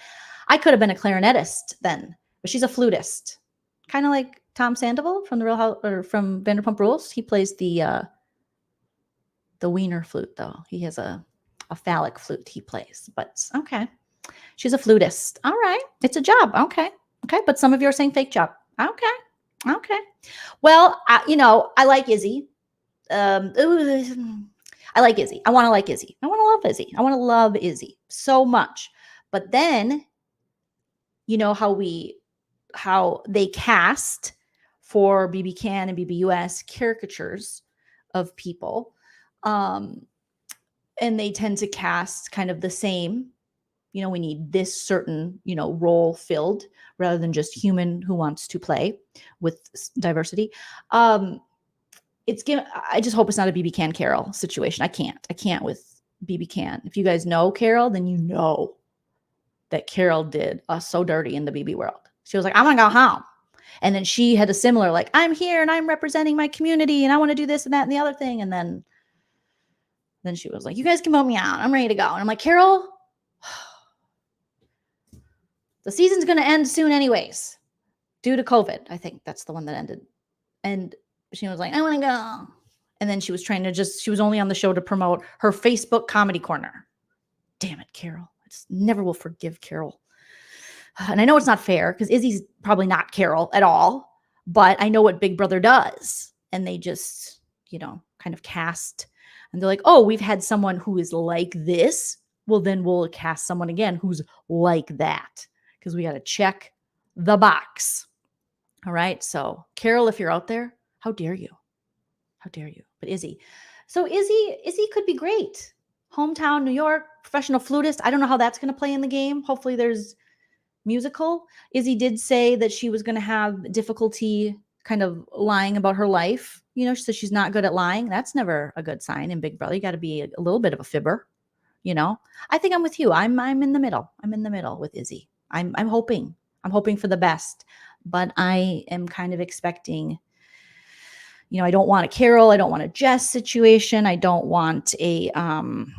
I could have been a clarinetist then, but she's a flutist. Kind of like Tom Sandoval from the Real House, or from Vanderpump Rules. He plays the wiener flute, though. He has a phallic flute he plays. But okay. She's a flutist. All right. It's a job. Okay. But some of you are saying fake job. Okay. Well, I like Izzy. I like Izzy. I want to like Izzy. I want to love Izzy. I want to love Izzy so much. But then, how they cast for BB Can and BBUS caricatures of people. And they tend to cast kind of the same, we need this certain, role filled rather than just human who wants to play with diversity. I just hope it's not a BB Can Carol situation. I can't with BB Can. If you guys know Carol, then you know that Carol did us so dirty in the BB world. She was like, I'm going to go home. And then she had a similar, like, I'm here and I'm representing my community and I want to do this and that and the other thing. And then she was like, you guys can vote me out. I'm ready to go. And I'm like, Carol, the season's going to end soon anyways, due to COVID. I think that's the one that ended. And she was like, I want to go. And then she was she was only on the show to promote her Facebook comedy corner. Damn it, Carol. I just never will forgive Carol. And I know it's not fair because Izzy's probably not Carol at all, but I know what Big Brother does. And they just, kind of cast, and they're like, oh, we've had someone who is like this. Well, then we'll cast someone again who's like that because we got to check the box. All right. So Carol, if you're out there, how dare you? How dare you? But Izzy. So Izzy could be great. Hometown, New York, professional flutist. I don't know how that's going to play in the game. Hopefully there's musical. Izzy did say that she was going to have difficulty kind of lying about her life. So she's not good at lying. That's never a good sign in Big Brother. You got to be a little bit of a fibber. I think I'm with you. I'm in the middle. I'm in the middle with Izzy. I'm hoping for the best, but I am kind of expecting, I don't want a Carol. I don't want a Jess situation. I don't want a, I'm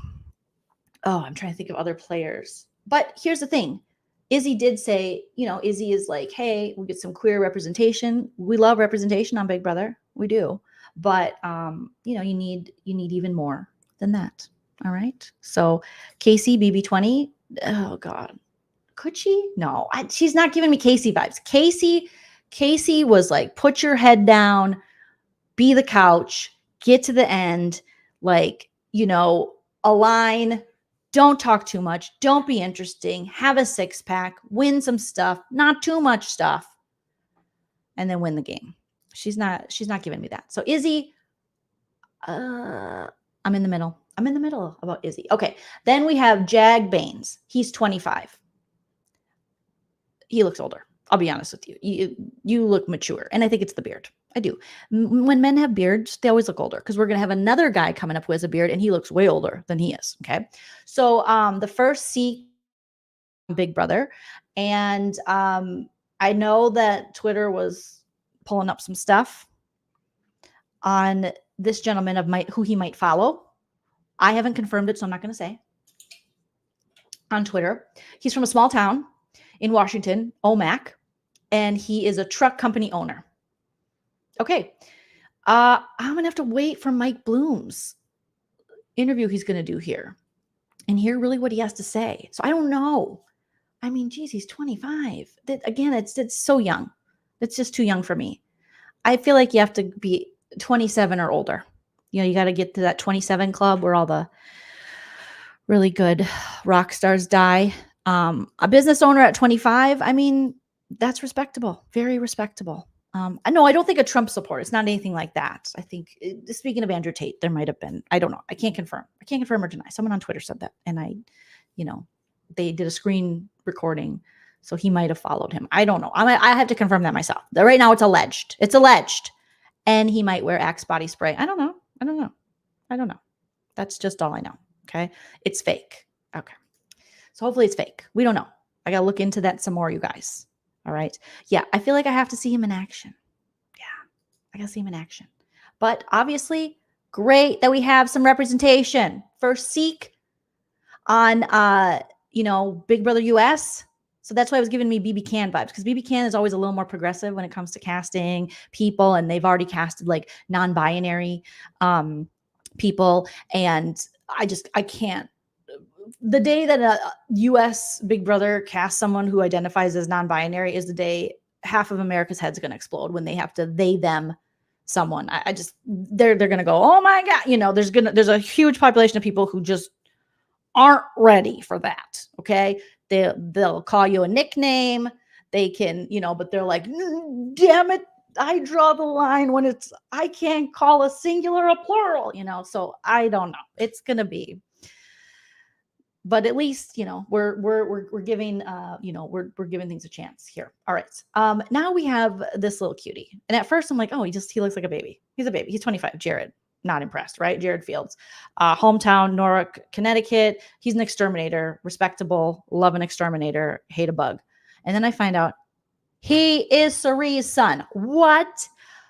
trying to think of other players, but here's the thing. Izzy did say, Izzy is like, hey, we'll get some queer representation. We love representation on Big Brother. We do. But, you need even more than that. All right. So Casey, BB20. Oh God. Could she? No, she's not giving me Casey vibes. Casey was like, put your head down, be the couch, get to the end, like, align. Don't talk too much. Don't be interesting. Have a 6-pack. Win some stuff. Not too much stuff. And then win the game. She's not giving me that. So Izzy, I'm in the middle. I'm in the middle about Izzy. Okay. Then we have Jag Baines. He's 25. He looks older. I'll be honest with you. You look mature. And I think it's the beard. I do. When men have beards, they always look older because we're going to have another guy coming up who has a beard and he looks way older than he is. Okay. So the first Big Brother. And I know that Twitter was pulling up some stuff on this gentleman who he might follow. I haven't confirmed it, so I'm not going to say. On Twitter. He's from a small town in Washington, Omak, and he is a truck company owner. Okay. I'm going to have to wait for Mike Bloom's interview he's going to do here and hear really what he has to say. So I don't know. I mean, geez, he's 25. Again, it's so young. It's just too young for me. I feel like you have to be 27 or older. You got to get to that 27 club where all the really good rock stars die. A business owner at 25, I mean, that's respectable. Very respectable. I don't think a Trump supporter. It's not anything like that. I think, speaking of Andrew Tate, there might have been. I don't know. I can't confirm or deny. Someone on Twitter said that. And they did a screen recording. So he might have followed him. I don't know. I have to confirm that myself. Right now it's alleged. It's alleged. And he might wear Axe body spray. I don't know. That's just all I know. Okay. It's fake. Okay. So hopefully it's fake. We don't know. I got to look into that some more, you guys. All right. Yeah. I feel like I have to see him in action. Yeah. I got to see him in action. But obviously, great that we have some representation. First Seek on, Big Brother US. So that's why it was giving me BB Can vibes, because BB Can is always a little more progressive when it comes to casting people, and they've already casted like non-binary people. And I can't. The day that a US Big Brother casts someone who identifies as non-binary is the day half of America's heads are going to explode when they have to them someone. They're going to go, oh my God. There's a huge population of people who just aren't ready for that. Okay. They'll call you a nickname. They can, but they're like, damn it. I draw the line when I can't call a singular a plural, so I don't know. It's going to be, but at least, we're giving, we're giving things a chance here. All right. Now we have this little cutie. And at first I'm like, oh, he looks like a baby. He's a baby. He's 25, Jared. Not impressed, right? Jared Fields, hometown, Norwalk, Connecticut. He's an exterminator, respectable, love an exterminator, hate a bug. And then I find out he is Cerie's son. What?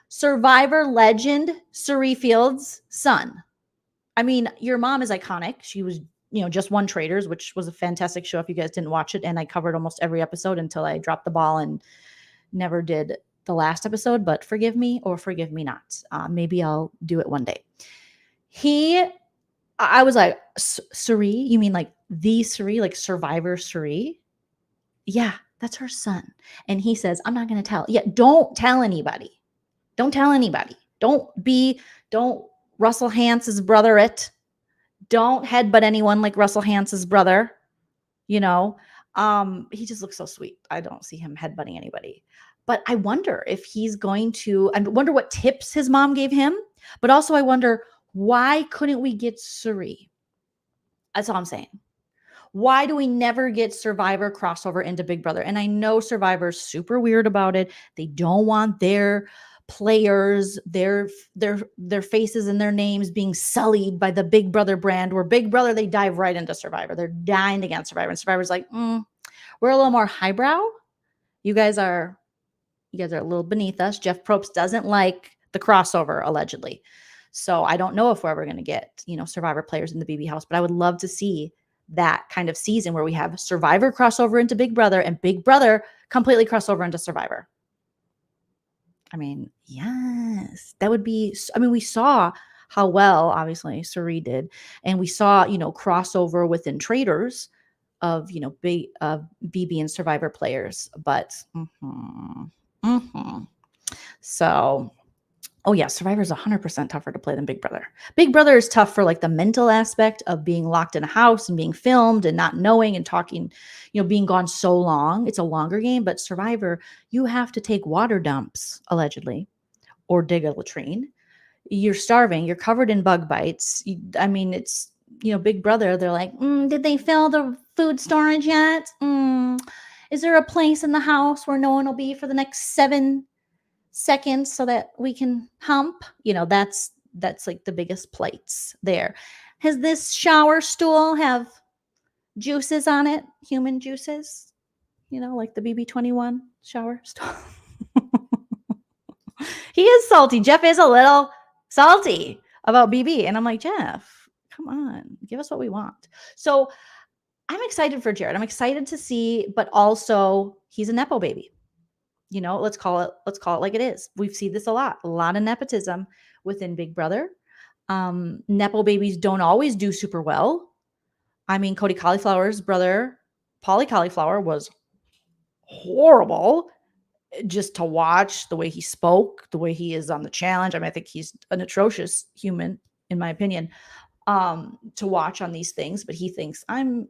Survivor legend, Cerie Fields' son. I mean, your mom is iconic. She was, just won Traitors, which was a fantastic show if you guys didn't watch it. And I covered almost every episode until I dropped the ball and never did the last episode, but forgive me or forgive me not. Maybe I'll do it one day. I was like, Cerie? You mean like the Cerie, like Survivor Cerie? Yeah, that's her son. And he says, I'm not going to tell. Yeah, don't tell anybody. Don't tell anybody. Don't Russell Hance's brother it. Don't headbutt anyone like Russell Hance's brother. He just looks so sweet. I don't see him headbutting anybody. But I wonder if he's going to, I wonder what tips his mom gave him. But also I wonder, why couldn't we get Cerie? That's all I'm saying. Why do we never get Survivor crossover into Big Brother? And I know Survivor's super weird about it. They don't want their players, their faces and their names being sullied by the Big Brother brand, where Big Brother, they dive right into Survivor. They're dying against Survivor. And Survivor's like, we're a little more highbrow. You guys are a little beneath us. Jeff Probst doesn't like the crossover, allegedly. So I don't know if we're ever going to get, Survivor players in the BB house, but I would love to see that kind of season where we have Survivor crossover into Big Brother and Big Brother completely crossover into Survivor. I mean, yes, that would be, we saw how well, obviously, Cerie did. And we saw, crossover within Traitors of, big BB and Survivor players. But, so, oh yeah, Survivor is 100% tougher to play than Big Brother. Big Brother is tough for like the mental aspect of being locked in a house and being filmed and not knowing and talking, being gone so long. It's a longer game, but Survivor, you have to take water dumps, allegedly, or dig a latrine. You're starving. You're covered in bug bites. It's, Big Brother, they're like, did they fill the food storage yet? Is there a place in the house where no one will be for the next 7 seconds so that we can hump? That's like the biggest plates there. Has this shower stool have juices on it? Human juices? Like the BB21 shower stool. He is salty. Jeff is a little salty about BB. And I'm like, Jeff, come on, give us what we want. So I'm excited for Jared. I'm excited to see, but also he's a Nepo baby. Let's call it like it is. We've seen this a lot of nepotism within Big Brother. Nepo babies don't always do super well. Cody Cauliflower's brother, Paulie Cauliflower, was horrible just to watch, the way he spoke, the way he is on the challenge. I think he's an atrocious human, in my opinion, to watch on these things, but he thinks I'm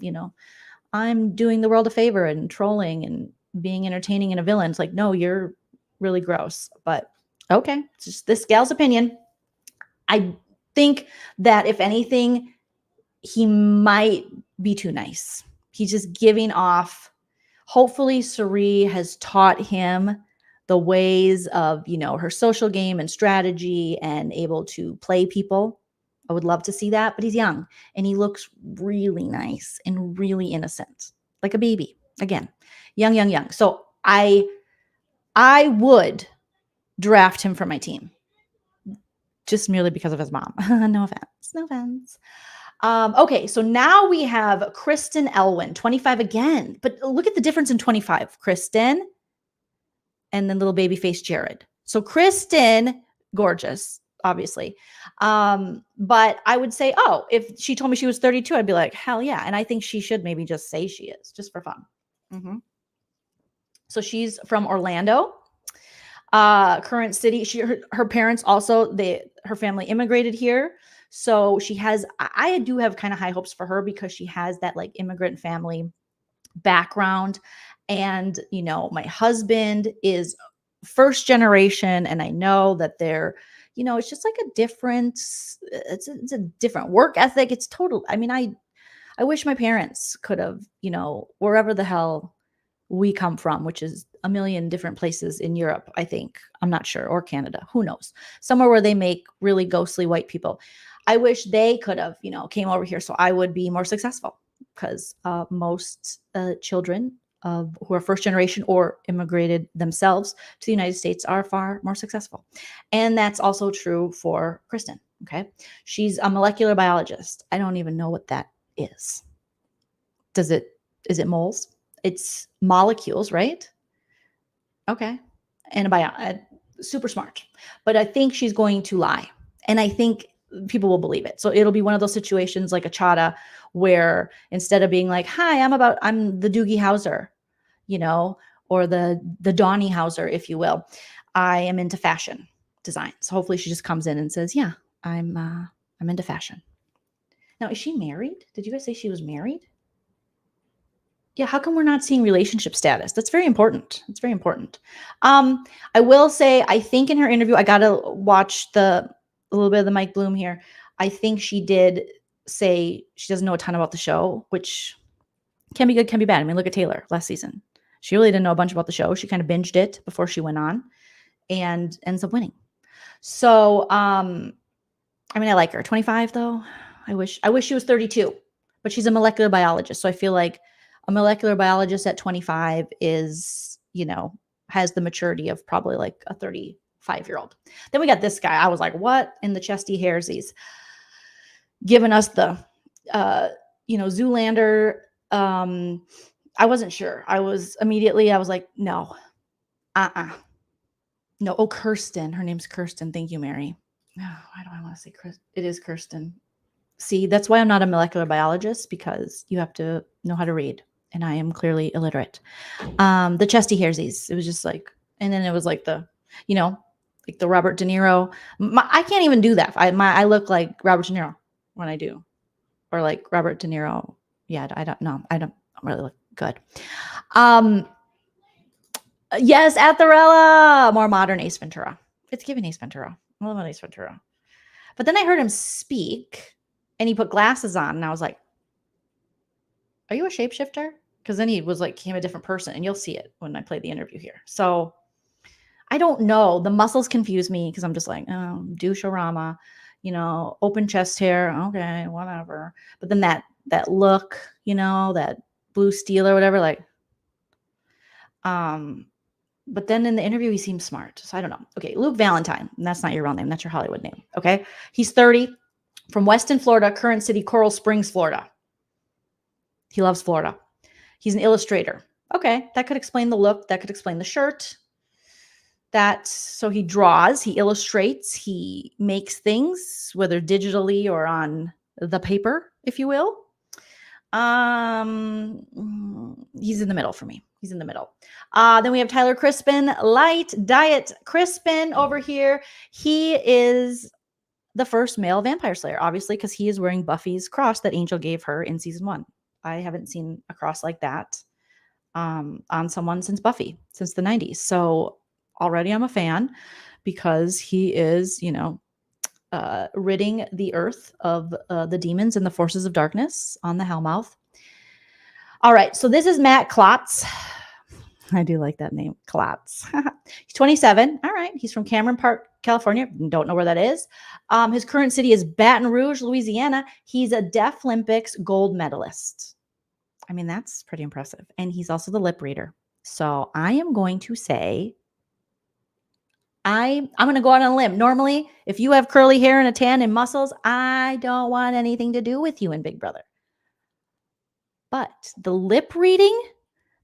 doing the world a favor and trolling and being entertaining and a villain. It's like, no, you're really gross. But okay, it's just this gal's opinion. I think that if anything, he might be too nice. He's just giving off. Hopefully Cerie has taught him the ways of, her social game and strategy and able to play people. I would love to see that, but he's young and he looks really nice and really innocent, like a baby. Again, young. So I would draft him for my team just merely because of his mom. No offense. Okay, so now we have Kristen Elwin, 25 again. But look at the difference in 25. Kristen and then little baby face Jared. So Kristen, gorgeous, obviously. But I would say, if she told me she was 32, I'd be like, hell yeah. And I think she should maybe just say she is, just for fun. So she's from Orlando, current city. Her parents also, her family immigrated here. So I do have kind of high hopes for her because she has that like immigrant family background. And, my husband is first generation, and I know that they're, you know, it's just like a different, it's a different work ethic. It's total. I mean, I wish my parents could have, you know, wherever the hell we come from, which is a million different places in Europe, I think. I'm not sure, or Canada, who knows? Somewhere where they make really ghostly white people. I wish they could have, you know, came over here so I would be more successful, because most children who are first generation or immigrated themselves to the United States are far more successful. And that's also true for Kristen. Okay. She's a molecular biologist. I don't even know what that is. Is it moles? It's molecules, right? Okay. And super smart. But I think she's going to lie. And I think people will believe it. So it'll be one of those situations like a Chada, where instead of being like, hi, I'm the Doogie Howser, you know, or the Donnie Hauser, if you will. I am into fashion design. So hopefully she just comes in and says, yeah, I'm into fashion. Now, is she married? Did you guys say she was married? Yeah, how come we're not seeing relationship status? That's very important. It's very important. I will say, I think in her interview, I got to watch a little bit of the Mike Bloom here. I think she did say she doesn't know a ton about the show, which can be good, can be bad. I mean, look at Taylor last season. She really didn't know a bunch about the show. She kind of binged it before she went on and ends up winning. So, I mean, I like her. 25 though. I wish she was 32, but she's a molecular biologist. So I feel like a molecular biologist at 25 is, you know, has the maturity of probably like a 35-year-old. Then we got this guy. I was like, what in the chesty hairsies? Giving us the, you know, Zoolander. I wasn't sure. I was like, no, no. Oh, Kirsten. Her name's Kirsten. Thank you, Mary. Oh, why do I want to say Kirsten? It is Kirsten. See, that's why I'm not a molecular biologist, because you have to know how to read. And I am clearly illiterate. The chesty hairsies. It was just like, and then it was like the, you know, like the Robert De Niro. I can't even do that. I look like Robert De Niro when I do, or like Robert De Niro. Yeah, I don't know. I don't really look good. Yes, Atharella, more modern Ace Ventura. It's giving Ace Ventura. I love Ace Ventura. But then I heard him speak, and he put glasses on, and I was like, are you a shapeshifter? Because then he was like, became a different person, and you'll see it when I play the interview here. So I don't know. The muscles confuse me, because I'm just like, oh, douche-orama, you know, open chest hair. Okay, whatever. But then that look, you know, that blue steel or whatever, like, but then in the interview, he seems smart. So I don't know. Okay, Luke Valentine. And that's not your real name. That's your Hollywood name. Okay. He's 30, from Weston, Florida, current city, Coral Springs, Florida. He loves Florida. He's an illustrator. Okay, that could explain the look. That could explain the shirt. So he draws, he illustrates, he makes things, whether digitally or on the paper, if you will. He's in the middle for me. He's in the middle. Then we have Tyler Crispin, Light Diet Crispin over here. He is the first male vampire slayer, obviously, because he is wearing Buffy's cross that Angel gave her in season 1. I haven't seen a cross like that on someone since Buffy, since the 90s. So already I'm a fan, because he is, you know, ridding the earth of the demons and the forces of darkness on the Hellmouth. All right, so this is Matt Klotz. I do like that name, Klotz. He's 27. All right, he's from Cameron Park, California. Don't know where that is. His current city is Baton Rouge, Louisiana. He's a Deaflympics gold medalist. I mean, that's pretty impressive. And he's also the lip reader. So I am going to say, I'm going to go out on a limb. Normally, if you have curly hair and a tan and muscles, I don't want anything to do with you in Big Brother. But the lip reading,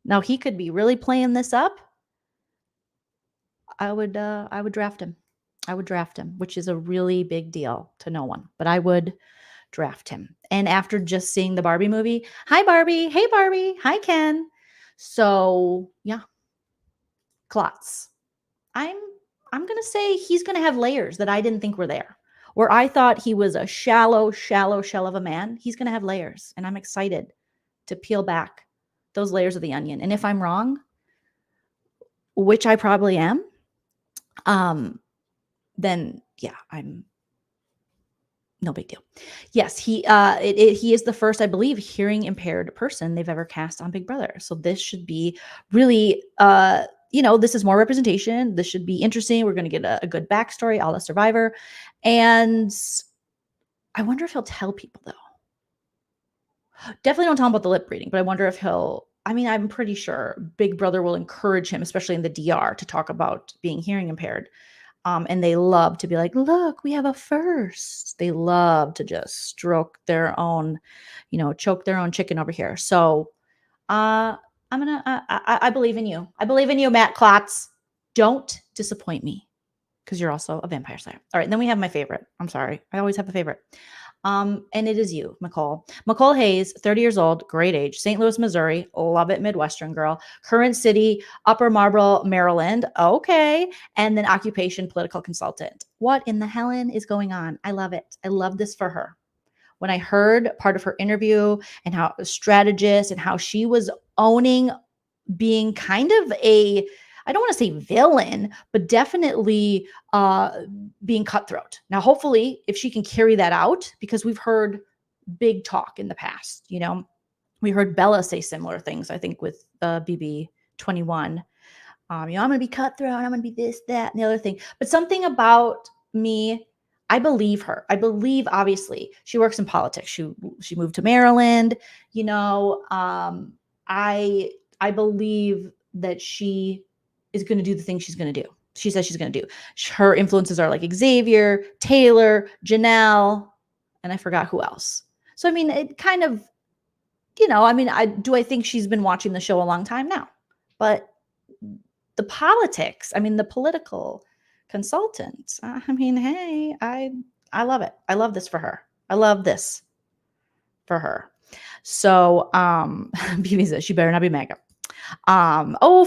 now he could be really playing this up. I would draft him. I would draft him, which is a really big deal to no one. But I would draft him. And after just seeing the Barbie movie, hi Barbie, hey Barbie, hi Ken. So yeah, Klotz. I'm going to say he's going to have layers that I didn't think were there. Where I thought he was a shallow shell of a man, he's going to have layers. And I'm excited to peel back those layers of the onion. And if I'm wrong, which I probably am, then yeah, I'm no big deal. Yes, he is the first, I believe, hearing impaired person they've ever cast on Big Brother. So this should be really, this is more representation. This should be interesting. We're going to get a good backstory, a la Survivor. And I wonder if he'll tell people, though. Definitely don't tell him about the lip reading, but I wonder if I'm pretty sure Big Brother will encourage him, especially in the DR, to talk about being hearing impaired. And they love to be like, look, we have a first. They love to just stroke their own, choke their own chicken over here. So I believe in you. I believe in you, Matt Klotz. Don't disappoint me, because you're also a vampire slayer. All right, and then we have my favorite. I'm sorry. I always have a favorite. And it is you, Nicole. Nicole Hayes, 30 years old, great age, St. Louis, Missouri. Love it, Midwestern girl. Current city, Upper Marlboro, Maryland. Okay. And then occupation, political consultant. What in the Helen is going on? I love it. I love this for her. When I heard part of her interview and how a strategist and how she was owning being kind of I don't want to say villain, but definitely being cutthroat. Now, hopefully, if she can carry that out, because we've heard big talk in the past, we heard Bella say similar things, I think, with BB21. I'm going to be cutthroat. I'm going to be this, that, and the other thing. But something about me, I believe her. I believe, obviously, she works in politics. She moved to Maryland. I believe that she is going to do the thing she's going to do. She says she's going to do. Her influences are like Xavier, Taylor, Janelle, and I forgot who else. So, it kind of, I think she's been watching the show a long time now, but the politics, the political consultant, hey, I love it. I love this for her. I love this for her. So, BB says she better not be MAGA.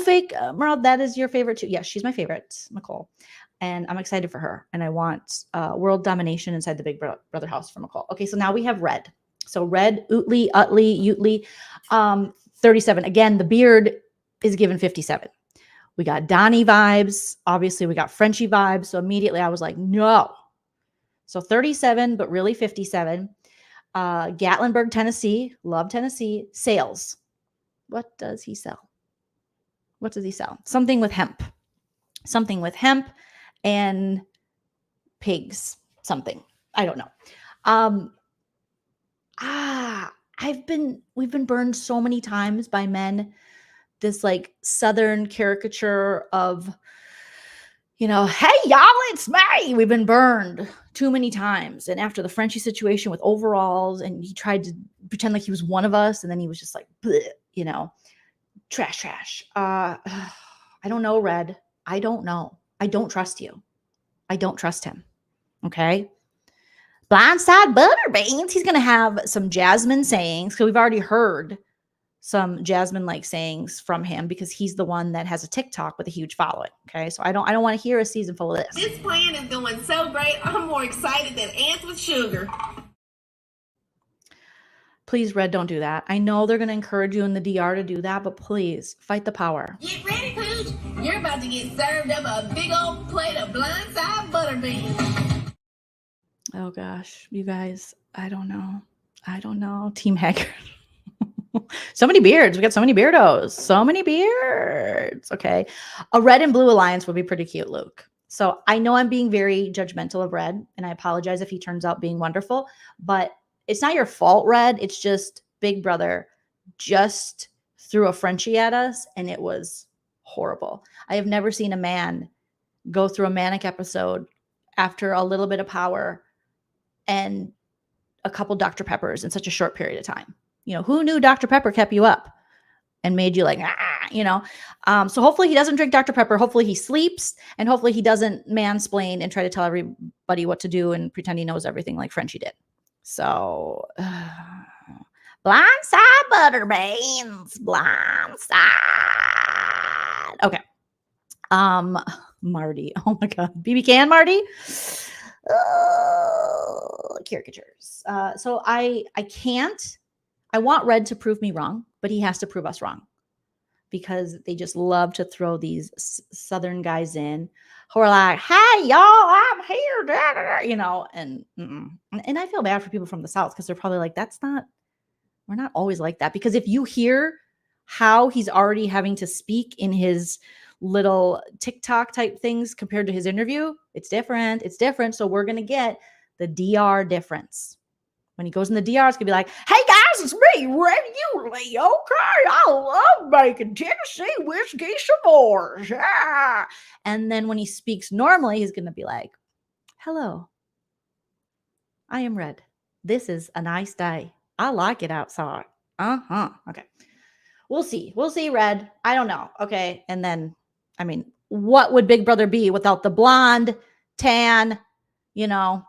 Fake Merle, that is your favorite too. Yes, she's my favorite, Nicole, and I'm excited for her. And I want world domination inside the Big Brother house for Nicole. Okay, so now we have Red. So Red, Utley, 37. Again, the beard is given 57. We got Donnie vibes. Obviously, we got Frenchie vibes. So immediately I was like, no. So 37, but really 57. Gatlinburg, Tennessee. Love Tennessee. Sales. What does he sell? What does he sell? Something with hemp. Something with hemp and pigs. Something. I don't know. We've been burned so many times by men. This like Southern caricature of, hey, y'all, it's me. We've been burned too many times. And after the Frenchie situation with overalls, and he tried to pretend like he was one of us, and then he was just like, bleh, trash. I don't know, Red. I don't know. I don't trust you. I don't trust him. Okay. Blindside Butterbeans. He's going to have some Jasmine sayings, because we've already heard some Jasmine-like sayings from him, because he's the one that has a TikTok with a huge following. Okay. So I don't want to hear a season full of this. This plan is going so great. I'm more excited than ants with sugar. Please, Red, don't do that. I know they're going to encourage you in the DR to do that, but please fight the power. Get ready, Pooch. You're about to get served up a big old plate of blindside butterbeans. Oh gosh, you guys, I don't know. Team Haggard. So many beards. We got so many beardos. So many beards. Okay. A red and blue alliance would be pretty cute, Luke. So I know I'm being very judgmental of Red, and I apologize if he turns out being wonderful, but it's not your fault, Red. It's just Big Brother just threw a Frenchie at us, and it was horrible. I have never seen a man go through a manic episode after a little bit of power and a couple Dr. Peppers in such a short period of time. Who knew Dr. Pepper kept you up and made you like, so hopefully he doesn't drink Dr. Pepper. Hopefully he sleeps, and hopefully he doesn't mansplain and try to tell everybody what to do and pretend he knows everything like Frenchie did. So, blindside Butterbeans, blindside. Okay. Marty. Oh my God. BB can Marty. Caricatures. So I want Red to prove me wrong, but he has to prove us wrong. because they just love to throw these Southern guys in who are like, hey, y'all, I'm here, da, da, da, you know, and I feel bad for people from the South because they're probably like, we're not always like that. Because if you hear how he's already having to speak in his little TikTok type things compared to his interview, it's different. It's different. So we're going to get the DR difference. When he goes in the DR, it's going to be like, hey guys, it's me, regularly. Okay, I love making Tennessee whiskey s'mores. Yeah. And then when he speaks normally, he's going to be like, hello, I am Red. This is a nice day. I like it outside. Okay. We'll see. We'll see, Red. I don't know. Okay. And then, I mean, what would Big Brother be without the blonde, tan, you know,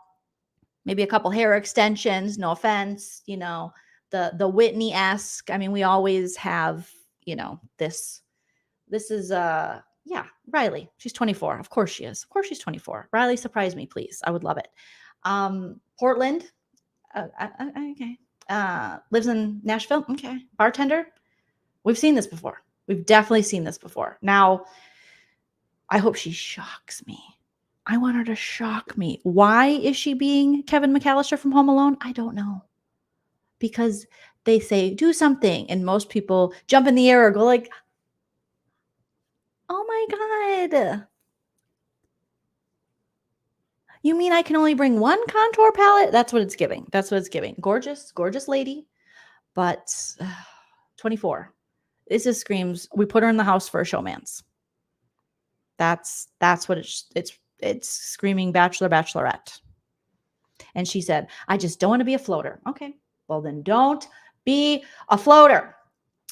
maybe a couple hair extensions, no offense, you know, the Whitney-esque. I mean, we always have, you know, this is Riley. She's 24. Of course she is. Of course she's 24. Riley, surprise me, please. I would love it. Portland. Okay. Lives in Nashville. Okay. Bartender. We've seen this before. We've definitely seen this before. Now, I hope she shocks me. I want her to shock me. Why is she being Kevin McAllister from Home Alone? I don't know. Because they say, do something. And most people jump in the air or go like, oh my God. You mean I can only bring one contour palette? That's what it's giving. That's what it's giving. Gorgeous, gorgeous lady. But 24. This just screams, we put her in the house for a showmance. That's what it's screaming bachelor, bachelorette. And she said, I just don't want to be a floater. Okay, well then don't be a floater.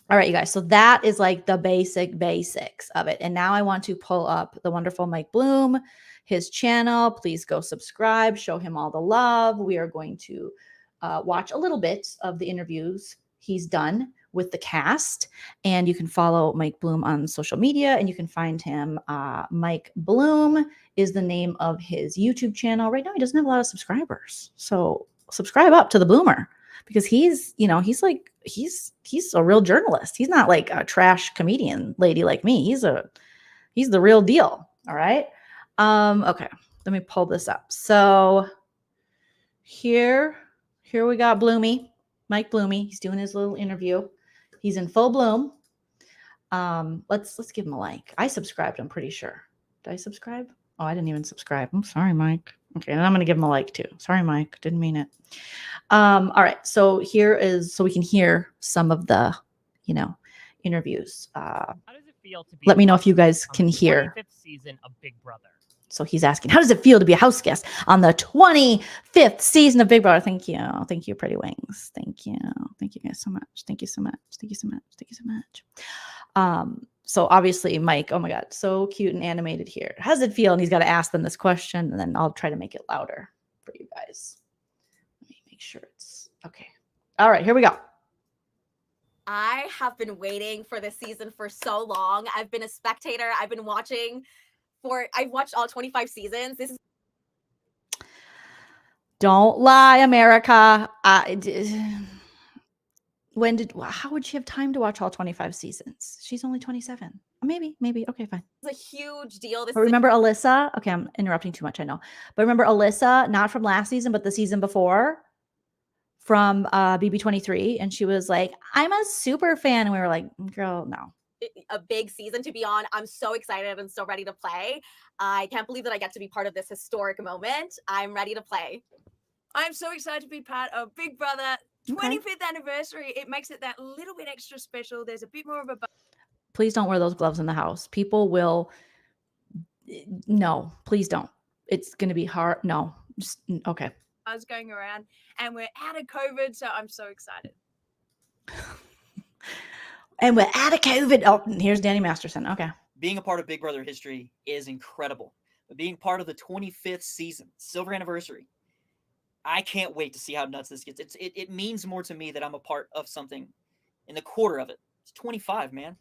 All right, you guys. So that is like the basics of it. And now I want to pull up the wonderful Mike Bloom, his channel. Please go subscribe, show him all the love. We are going to watch a little bit of the interviews he's done with the cast. And you can follow Mike Bloom on social media and you can find him. Mike Bloom is the name of his YouTube channel. Right now, he doesn't have a lot of subscribers. So subscribe up to the Bloomer because he's a real journalist. He's not like a trash comedian lady like me. He's the real deal. All right. Okay. Let me pull this up. So here we got Bloomy, Mike Bloomy. He's doing his little interview. He's in full bloom. Let's give him a like. I subscribed, I'm pretty sure. Did I subscribe? Oh, I didn't even subscribe. I'm sorry, Mike. Okay, and I'm going to give him a like too. Sorry, Mike. Didn't mean it. All right. So so we can hear some of the, interviews. How does it feel to be let me know if you guys can hear. 25th season of Big Brother. So he's asking, how does it feel to be a house guest on the 25th season of Big Brother? Thank you. Thank you, Pretty Wings. Thank you. Thank you guys so much. Thank you so much. Thank you so much. Thank you so much. So obviously, Mike, oh my God, so cute and animated here. How does it feel? And he's got to ask them this question, and then I'll try to make it louder for you guys. Let me make sure it's okay. All right, here we go. I have been waiting for this season for so long. I've been a spectator. I've been watching I've watched all 25 seasons. This is Don't lie, America. How would she have time to watch all 25 seasons? She's only 27. Maybe. Okay, fine. It's a huge deal. But remember Alyssa? Okay, I'm interrupting too much, I know. But remember Alyssa, not from last season, but the season before from BB23. And she was like, I'm a super fan. And we were like, girl, no. A big season to be on. I'm so excited and so ready to play. I can't believe that I get to be part of this historic moment. I'm ready to play. I'm so excited to be part of Big Brother 25th anniversary. It makes it that little bit extra special. There's a bit more of a Please don't wear those gloves in the house. People will. No, please don't. It's going to be hard. No, just okay. buzz going around, and we're out of COVID, so I'm so excited. And we're out of COVID. Oh, here's Danny Masterson. Okay. Being a part of Big Brother history is incredible. But being part of the 25th season, silver anniversary, I can't wait to see how nuts this gets. It means more to me that I'm a part of something in the quarter of it. It's 25, man.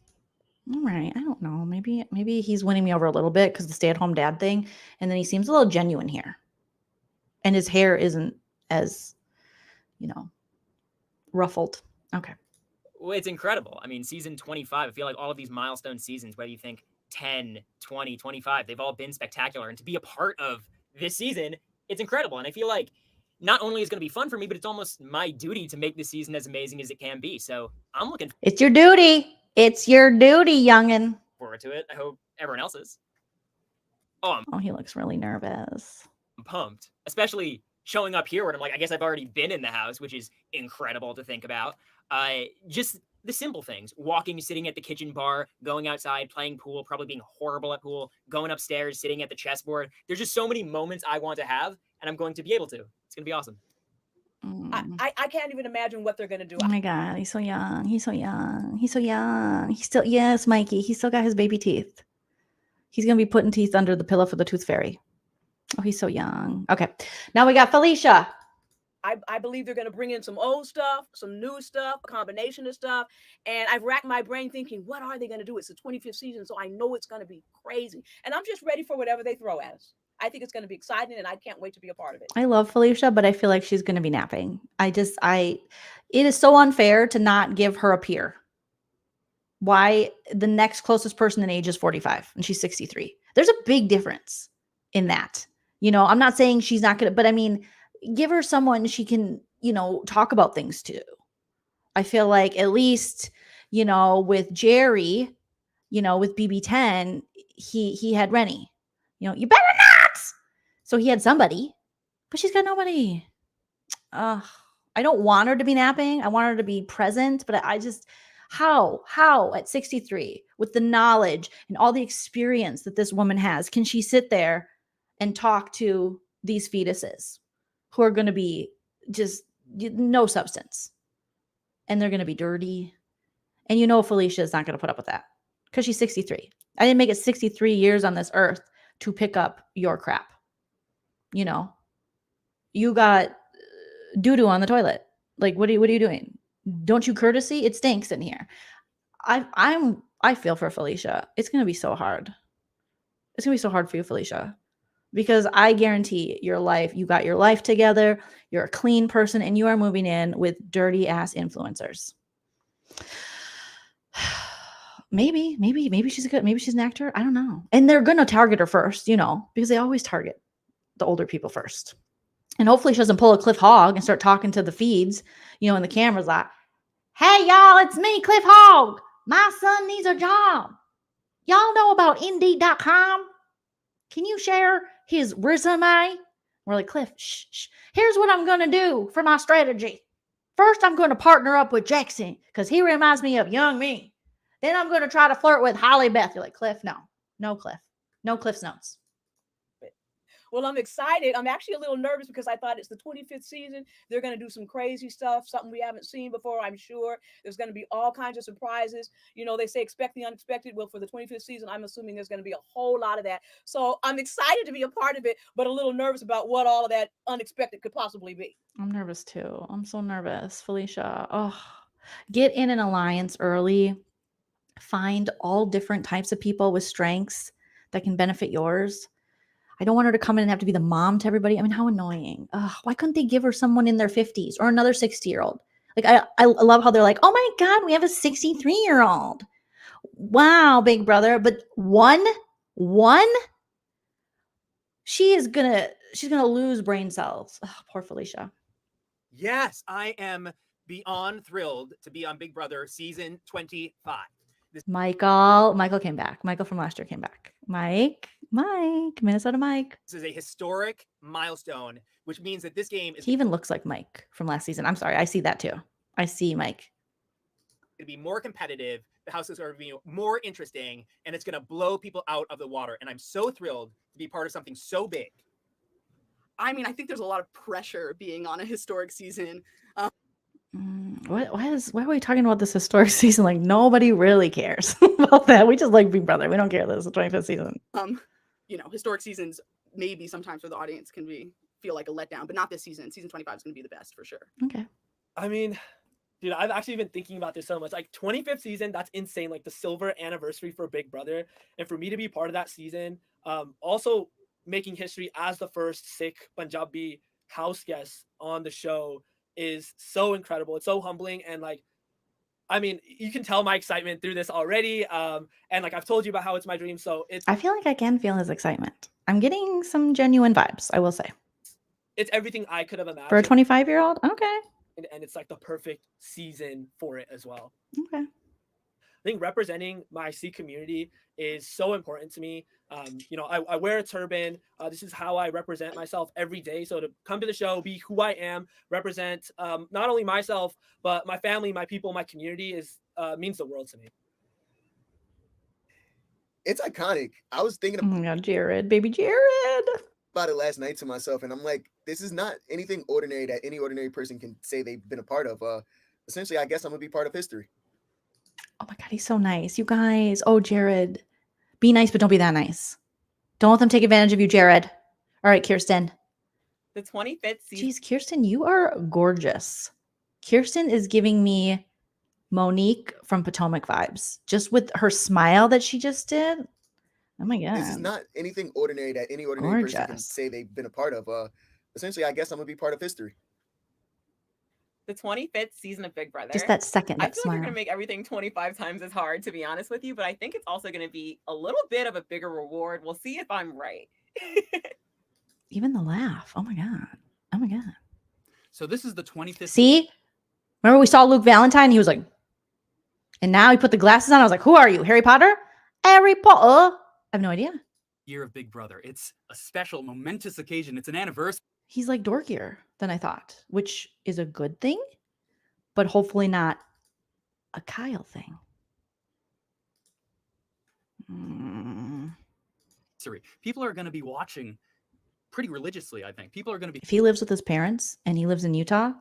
All right. I don't know. Maybe he's winning me over a little bit because the stay-at-home dad thing. And then he seems a little genuine here. And his hair isn't as, ruffled. Okay. Well, it's incredible. I mean, season 25, I feel like all of these milestone seasons, whether you think 10, 20, 25, they've all been spectacular. And to be a part of this season, it's incredible. And I feel like not only is it going to be fun for me, but it's almost my duty to make this season as amazing as it can be. So I'm looking It's your duty. It's your duty, youngin'. forward to it. I hope everyone else is. Oh, he looks really nervous. I'm pumped, especially showing up here where I'm like, I guess I've already been in the house, which is incredible to think about. Just the simple things, walking, sitting at the kitchen bar, going outside, playing pool, probably being horrible at pool, going upstairs, sitting at the chessboard. There's just so many moments I want to have, and I'm going to be able to. It's going to be awesome. I can't even imagine what they're going to do. Oh my God, he's so young. He's so young. He's so young. He's still, yes, Mikey, he's still got his baby teeth. He's going to be putting teeth under the pillow for the tooth fairy. Oh, he's so young. Okay. Now we got Felicia. I believe they're going to bring in some old stuff, some new stuff, a combination of stuff. And I've racked my brain thinking, what are they going to do? It's the 25th season, so I know it's going to be crazy. And I'm just ready for whatever they throw at us. I think it's going to be exciting, and I can't wait to be a part of it. I love Felicia, but I feel like she's going to be napping. It is so unfair to not give her a peer. Why the next closest person in age is 45 and she's 63. There's a big difference in that. You know, I'm not saying she's not going to, but I mean, give her someone she can, you know, talk about things to. I feel like at least, you know, with Jerry, you know, with BB10, he had Rennie. You know, you better not. So he had somebody, but she's got nobody. I don't want her to be napping. I want her to be present, but I just, how at 63 with the knowledge and all the experience that this woman has, can she sit there and talk to these fetuses who are going to be just no substance and they're going to be dirty? And you know, Felicia is not going to put up with that because she's 63. I didn't make it 63 years on this earth to pick up your crap. You know, you got doo-doo on the toilet. Like, what are you doing? Don't you courtesy? It stinks in here. I feel for Felicia. It's going to be so hard. It's going to be so hard for you, Felicia, because I guarantee your life, you got your life together. You're a clean person and you are moving in with dirty ass influencers. Maybe she's good. Maybe she's an actor. I don't know. And they're going to target her first, you know, because they always target the older people first. And hopefully she doesn't pull a Cliff Hogg and start talking to the feeds, you know, and the camera's like, hey, y'all, it's me, Cliff Hogg. My son needs a job. Y'all know about Indeed.com? Can you share his resume? We're like, Cliff, shh. Here's what I'm going to do for my strategy. First, I'm going to partner up with Jackson because he reminds me of young me. Then I'm going to try to flirt with Holly Beth. You're like, Cliff, no Cliff. No Cliff's notes. Well, I'm excited. I'm actually a little nervous because I thought it's the 25th season. They're going to do some crazy stuff, something we haven't seen before, I'm sure. There's going to be all kinds of surprises. You know, they say expect the unexpected. Well, for the 25th season, I'm assuming there's going to be a whole lot of that. So I'm excited to be a part of it, but a little nervous about what all of that unexpected could possibly be. I'm nervous too. I'm so nervous, Felicia. Oh, get in an alliance early. Find all different types of people with strengths that can benefit yours. I don't want her to come in and have to be the mom to everybody. I mean, how annoying. Why couldn't they give her someone in their 50s or another 60-year-old? Like, I love how they're like, oh my God, we have a 63-year-old. Wow, big brother. But one, she's gonna lose brain cells. Oh, poor Felicia. Yes, I am beyond thrilled to be on Big Brother season 25. Michael came back. Michael from last year came back. Mike, Minnesota Mike. This is a historic milestone, which means that this game is He even looks like Mike from last season. I'm sorry. I see that too. I see Mike. going to be more competitive. The houses are going to be more interesting, and it's going to blow people out of the water. And I'm so thrilled to be part of something so big. I mean, I think there's a lot of pressure being on a historic season. Why are we talking about this historic season? Like, nobody really cares about that. We just like Big Brother. We don't care that it's the 25th season. You know, historic seasons maybe sometimes for the audience can feel like a letdown, but not this season. Season 25 is going to be the best for sure. Okay. I mean, dude, I've actually been thinking about this so much. Like, 25th season, that's insane. Like, the silver anniversary for Big Brother. And for me to be part of that season, also making history as the first Sikh Punjabi house guest on the show is so incredible. It's so humbling. And like, I mean, you can tell my excitement through this already. And like I've told you about how it's my dream. So I feel like I can feel his excitement. I'm getting some genuine vibes, I will say. it's everything I could have imagined. For a 25-year-old? Okay. And it's like the perfect season for it as well. Okay. I think representing my Sikh community is so important to me. You know, I wear a turban. This is how I represent myself every day. So to come to the show, be who I am, represent not only myself, but my family, my people, my community is means the world to me. It's iconic. I was thinking Oh my God, Jared, baby Jared. about it last night to myself, and I'm like, this is not anything ordinary that any ordinary person can say they've been a part of. Essentially, I guess I'm gonna be part of history. Oh my God, he's so nice. You guys. Oh, Jared. Be nice, but don't be that nice. Don't let them take advantage of you, Jared. All right, Kirsten. The 25th season. Jeez, Kirsten, you are gorgeous. Kirsten is giving me Monique from Potomac vibes. Just with her smile that she just did. Oh my God. This is not anything ordinary that any ordinary person can Gorgeous. say they've been a part of. Essentially, I guess I'm gonna be part of history. The 25th season of Big Brother. Just that second, I that feel like you're smile. going to make everything 25 times as hard, to be honest with you, but I think it's also going to be a little bit of a bigger reward. We'll see if I'm right. Even the laugh. Oh my God. Oh my God. So this is the 25th. See? Remember we saw Luke Valentine? He was like, and now he put the glasses on. I was like, who are you? Harry Potter? Harry Potter? I have no idea. Year of Big Brother. It's a special, momentous occasion. It's an anniversary. He's like dorkier than I thought, which is a good thing, but hopefully not a Kyle thing. People are going to be watching pretty religiously, I think. People are going to be If he lives with his parents and he lives in Utah,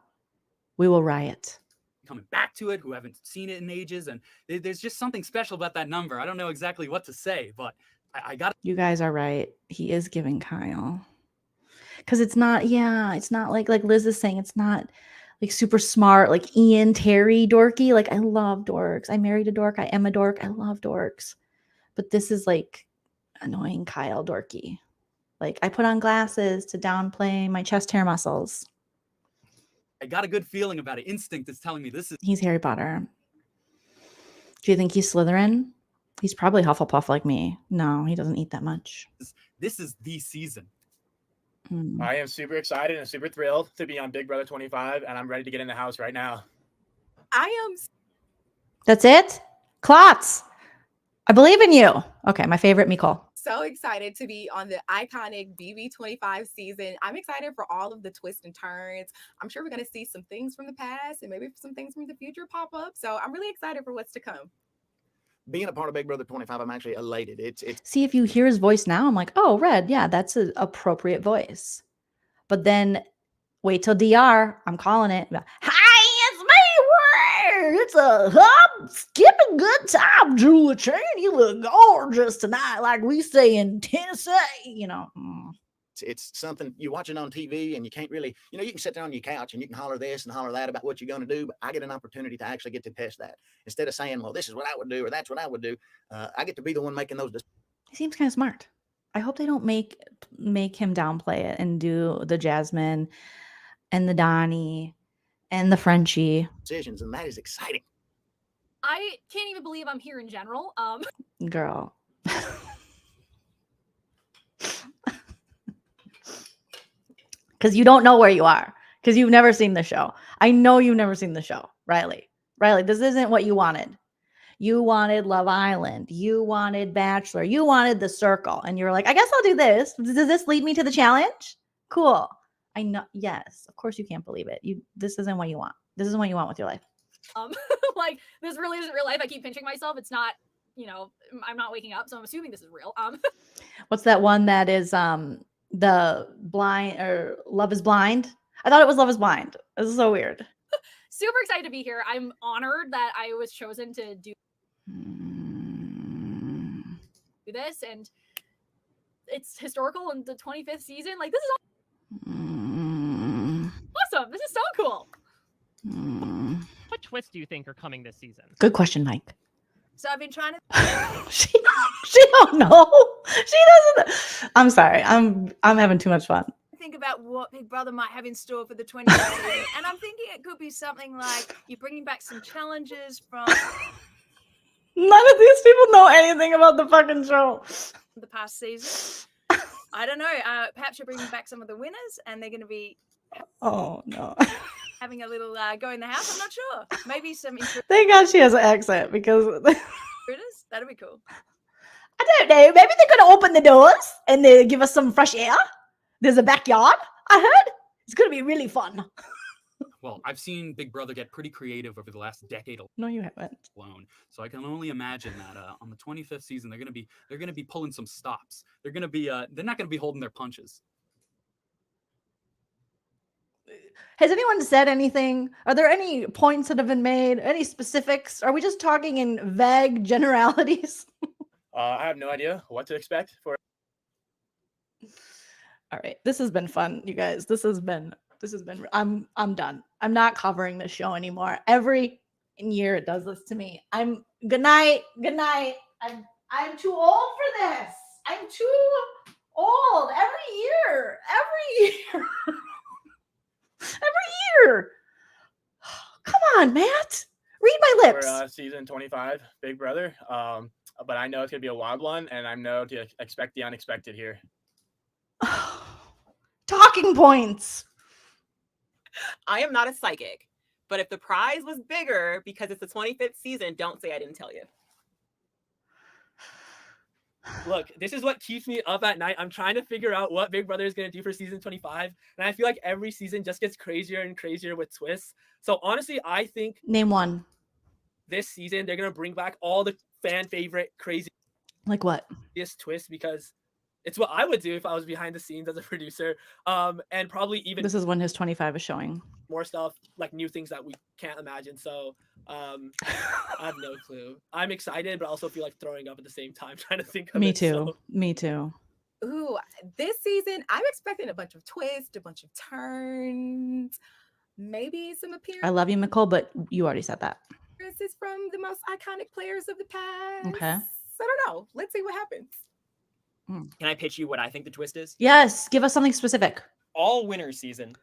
we will riot. coming back to it, who haven't seen it in ages. And there's just something special about that number. I don't know exactly what to say, but I got You guys are right. He is giving Kyle. Because it's not, it's not like Liz is saying, it's not like super smart, like Ian, Terry, dorky. Like I love dorks. I married a dork. I am a dork. I love dorks. But this is like annoying Kyle dorky. Like I put on glasses to downplay my chest hair muscles. I got a good feeling about it. Instinct is telling me this is He's Harry Potter. Do you think he's Slytherin? He's probably Hufflepuff like me. No, he doesn't eat that much. this is the season. I am super excited and super thrilled to be on Big Brother 25, and I'm ready to get in the house right now. I am. That's it? Klotz. I believe in you. Okay, my favorite, Nicole. So excited to be on the iconic BB25 season. I'm excited for all of the twists and turns. I'm sure we're going to see some things from the past and maybe some things from the future pop up. So I'm really excited for what's to come. Being a part of Big Brother 25, I'm actually elated. It's See, if you hear his voice now, I'm like, oh, Red, yeah, that's an appropriate voice. But then wait till DR. I'm calling it. Hi, it's me, Red. It's a hop, skipping good time, Julia Chan. You look gorgeous tonight, like we say in Tennessee, you know. it's something you watch it on TV and you can't really, you can sit there on your couch and you can holler this and holler that about what you're going to do. But I get an opportunity to actually get to test that instead of saying, well, this is what I would do or that's what I would do. I get to be the one making those decisions. He seems kind of smart. I hope they don't make him downplay it and do the Jasmine and the Donnie and the Frenchie. And that is exciting. I can't even believe I'm here in general. Girl. Because you don't know where you are. Because you've never seen the show. I know you've never seen the show, Riley. Riley, this isn't what you wanted. You wanted Love Island. You wanted Bachelor. You wanted The Circle. And you were like, I guess I'll do this. Does this lead me to the challenge? Cool. I know. Yes. Of course you can't believe it. This isn't what you want. This isn't what you want with your life. Like this really isn't real life. I keep pinching myself. It's not, I'm not waking up, so I'm assuming this is real. What's that one that is the blind or Love is Blind? I thought it was Love is Blind. This is so weird. Super excited to be here. I'm honored that I was chosen to do this, and it's historical in the 25th season. Like this is awesome. This is so cool. What twists do you think are coming this season? Good question, Mike. So I've been trying to. She don't know. She doesn't. I'm sorry. I'm having too much fun. think about what Big Brother might have in store for the 20th season, and I'm thinking it could be something like you're bringing back some challenges from None of these people know anything about the fucking show. the past season. I don't know. Perhaps you're bringing back some of the winners, and they're going to be Oh no. having a little go in the house. I'm not sure. Maybe some Thank God she has an accent because intruders. That'd be cool. I don't know. Maybe they're gonna open the doors and they give us some fresh air. There's a backyard. I heard it's gonna be really fun. Well, I've seen Big Brother get pretty creative over the last decade No, you haven't. alone, so I can only imagine that on the 25th season they're gonna be pulling some stops. They're not gonna be holding their punches. Has anyone said anything? Are there any points that have been made? Any specifics? Are we just talking in vague generalities? I have no idea what to expect for. All right, this has been fun, you guys. This has been. I'm done. I'm not covering this show anymore. Every year it does this to me. Good night. Good night. I'm too old for this. I'm too old. Every year. Every year. Come on, Matt. Read my lips. For season 25, Big Brother. But I know it's gonna be a wild one, and I know to expect the unexpected here. Talking points. I am not a psychic, but if the prize was bigger because it's the 25th season, don't say I didn't tell you. Look, this is what keeps me up at night. I'm trying to figure out what Big Brother is going to do for season 25. And I feel like every season just gets crazier and crazier with twists. So honestly, I think Name one. this season they're going to bring back all the fan favorite crazy Like what? twists because it's what I would do if I was behind the scenes as a producer. And probably even This is when his 25 is showing. more stuff, like new things that we can't imagine. So I have no clue. I'm excited, but I also feel like throwing up at the same time trying to think of Me it. too. So. Me too. Ooh, this season, I'm expecting a bunch of twists, a bunch of turns, maybe some I love you, Nicole, but you already said that. appearances from the most iconic players of the past. Okay. So I don't know. Let's see what happens. Can I pitch you what I think the twist is? Yes, give us something specific. All winners season.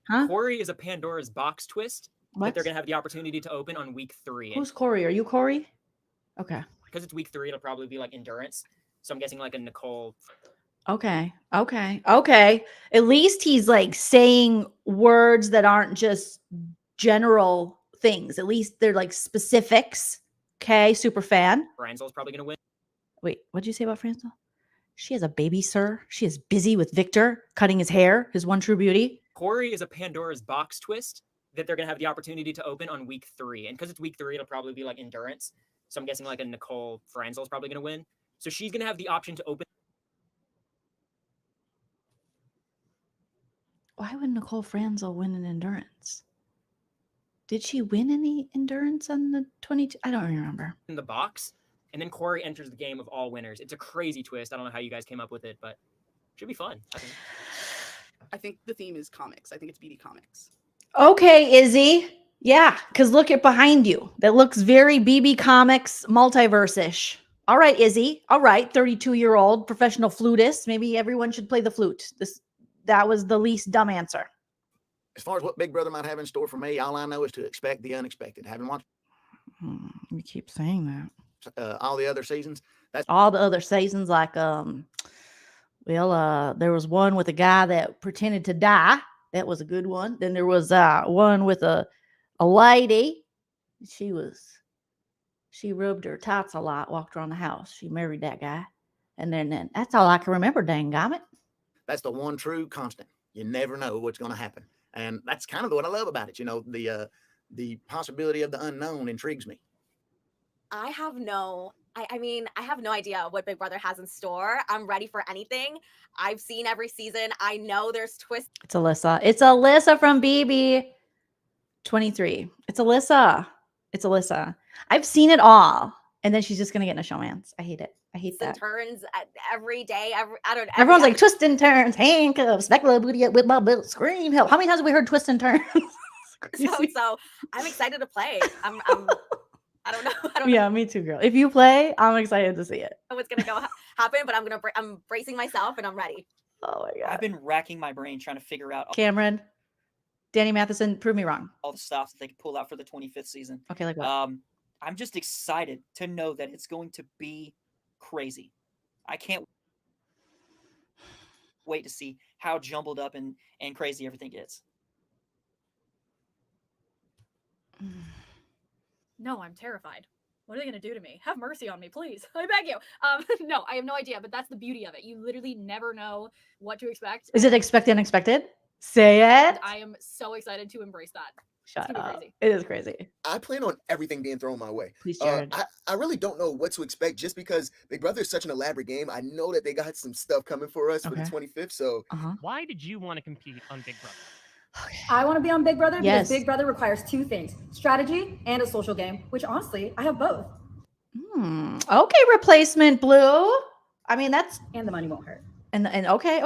Huh? Corey is a Pandora's box twist What? that they're gonna have the opportunity to open on week 3. Who's Corey? Are you Corey? Okay. Because it's week 3, it'll probably be like endurance. So I'm guessing like a Nicole. Okay. At least he's like saying words that aren't just general things. At least they're like specifics. Okay, super fan. Franzel's probably gonna win. Wait, what did you say about Franzel? She has a baby, sir. She is busy with Victor cutting his hair, his one true beauty. Corey is a Pandora's box twist that they're gonna have the opportunity to open on week 3. And because it's week 3, it'll probably be like endurance. So I'm guessing like a Nicole Franzel's probably gonna win. So she's gonna have the option to open. Why would Nicole Franzel win an endurance? Did she win any endurance on the 22? I don't remember. In the box, and then Corey enters the game of all winners. It's a crazy twist. I don't know how you guys came up with it, but should be fun. I think the theme is comics. I think it's BD Comics. Okay, Izzy. Yeah, because look at behind you. That looks very BB Comics multiverse-ish. All right, Izzy. All right, 32-year-old professional flutist. Maybe everyone should play the flute. That was the least dumb answer. As far as what Big Brother might have in store for me, all I know is to expect the unexpected. Having watched You keep saying that. all the other seasons, that's All the other seasons, like there was one with a guy that pretended to die. That was a good one. Then there was one with a lady. She rubbed her tots a lot, walked around the house. She married that guy. And then that's all I can remember, dang gummit. that's the one true constant. You never know what's going to happen, and that's kind of what I love about it. You know, the possibility of the unknown intrigues me. I have no idea what Big Brother has in store. I'm ready for anything. I've seen every season. I know there's twists. It's Alyssa. It's Alyssa from BB 23. It's Alyssa. I've seen it all. And then she's just going to get in a showmance. I hate it. I hate And that. turns every day. I don't know. Everyone's like, twists and turns, handcuffs, specular booty with my bill, scream help. How many times have we heard twists and turns? so I'm excited to play. I don't know. Yeah, me too, girl. If you play, I'm excited to see it. Know what's gonna happen, but I'm bracing myself and I'm ready. Oh my God. I've been racking my brain trying to figure out Cameron, Danny Matheson, prove me wrong. all the stuff that they could pull out for the 25th season. Okay, like what? I'm just excited to know that it's going to be crazy. I can't wait to see how jumbled up and crazy everything gets. No, I'm terrified. What are they going to do to me? Have mercy on me, please. I beg you. No, I have no idea, but that's the beauty of it. You literally never know what to expect. Is it expected unexpected? Say it. I am so excited to embrace that. Shut it's gonna up. be crazy. It is crazy. I plan on everything being thrown my way. Please, Jared. I really don't know what to expect just because Big Brother is such an elaborate game. I know that they got some stuff coming for us for the Okay. 25th. So Why did you want to compete on Big Brother? I want to be on Big Brother Yes. because Big Brother requires two things: strategy and a social game, which honestly, I have both. Okay, replacement Blue. I mean, that's And the money won't hurt. and okay.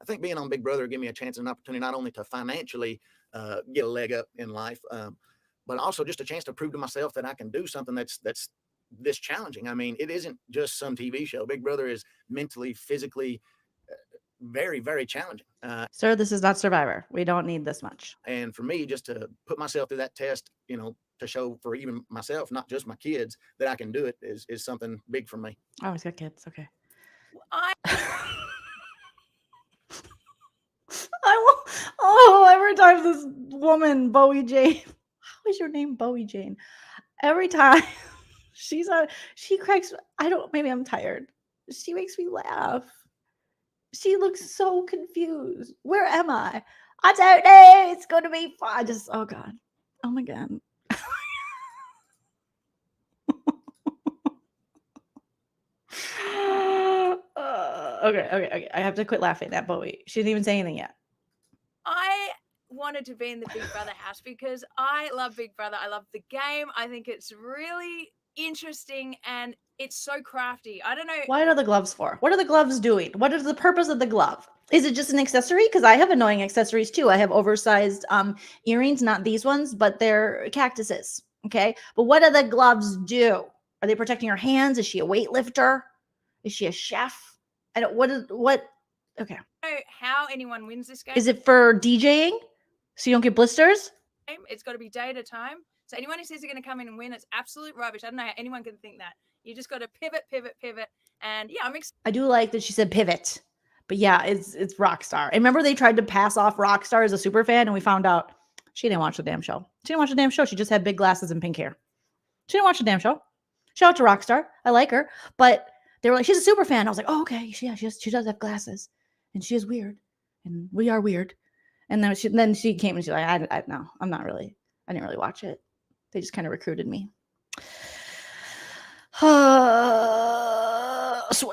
I think being on Big Brother give me a chance and an opportunity not only to financially get a leg up in life, but also just a chance to prove to myself that I can do something that's this challenging. I mean, it isn't just some TV show. Big Brother is mentally, physically very, very challenging. Sir, this is not Survivor. We don't need this much. And for me, just to put myself through that test, to show for even myself, not just my kids, that I can do it is something big for me. Oh, he's got kids. Okay. Every time this woman, Bowie Jane, how is your name Bowie Jane? Every time she cracks, maybe I'm tired. She makes me laugh. She looks so confused. Where am I? I don't know. It's going to be fun. Oh God. Oh my God. Okay. I have to quit laughing at Bowie. She didn't even say anything yet. I wanted to be in the Big Brother house because I love Big Brother. I love the game. I think it's really interesting and it's so crafty. I don't know. What are the gloves for? What are the gloves doing? What is the purpose of the glove? Is it just an accessory? Because I have annoying accessories too. I have oversized earrings, not these ones, but they're cactuses. Okay. But what do the gloves do? Are they protecting her hands? Is she a weightlifter? Is she a chef? I don't, what? Okay. I don't know how anyone wins this game. Is it for DJing? So you don't get blisters? It's got to be day at a time. So anyone who says they're going to come in and win, it's absolute rubbish. I don't know how anyone can think that. You just got to pivot. And yeah, I'm excited. I do like that she said pivot. But yeah, it's Rockstar. And remember they tried to pass off Rockstar as a super fan and we found out she didn't watch the damn show. She didn't watch the damn show. She just had big glasses and pink hair. She didn't watch the damn show. Shout out to Rockstar. I like her. But they were like, she's a super fan. I was like, oh, okay. She does have glasses. And she is weird. And we are weird. And then she came and she's like, no, I'm not really. I didn't really watch it. They just kind of recruited me. So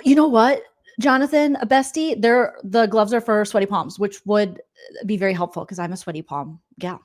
you know what, Jonathan, a bestie, the gloves are for sweaty palms, which would be very helpful because I'm a sweaty palm gal.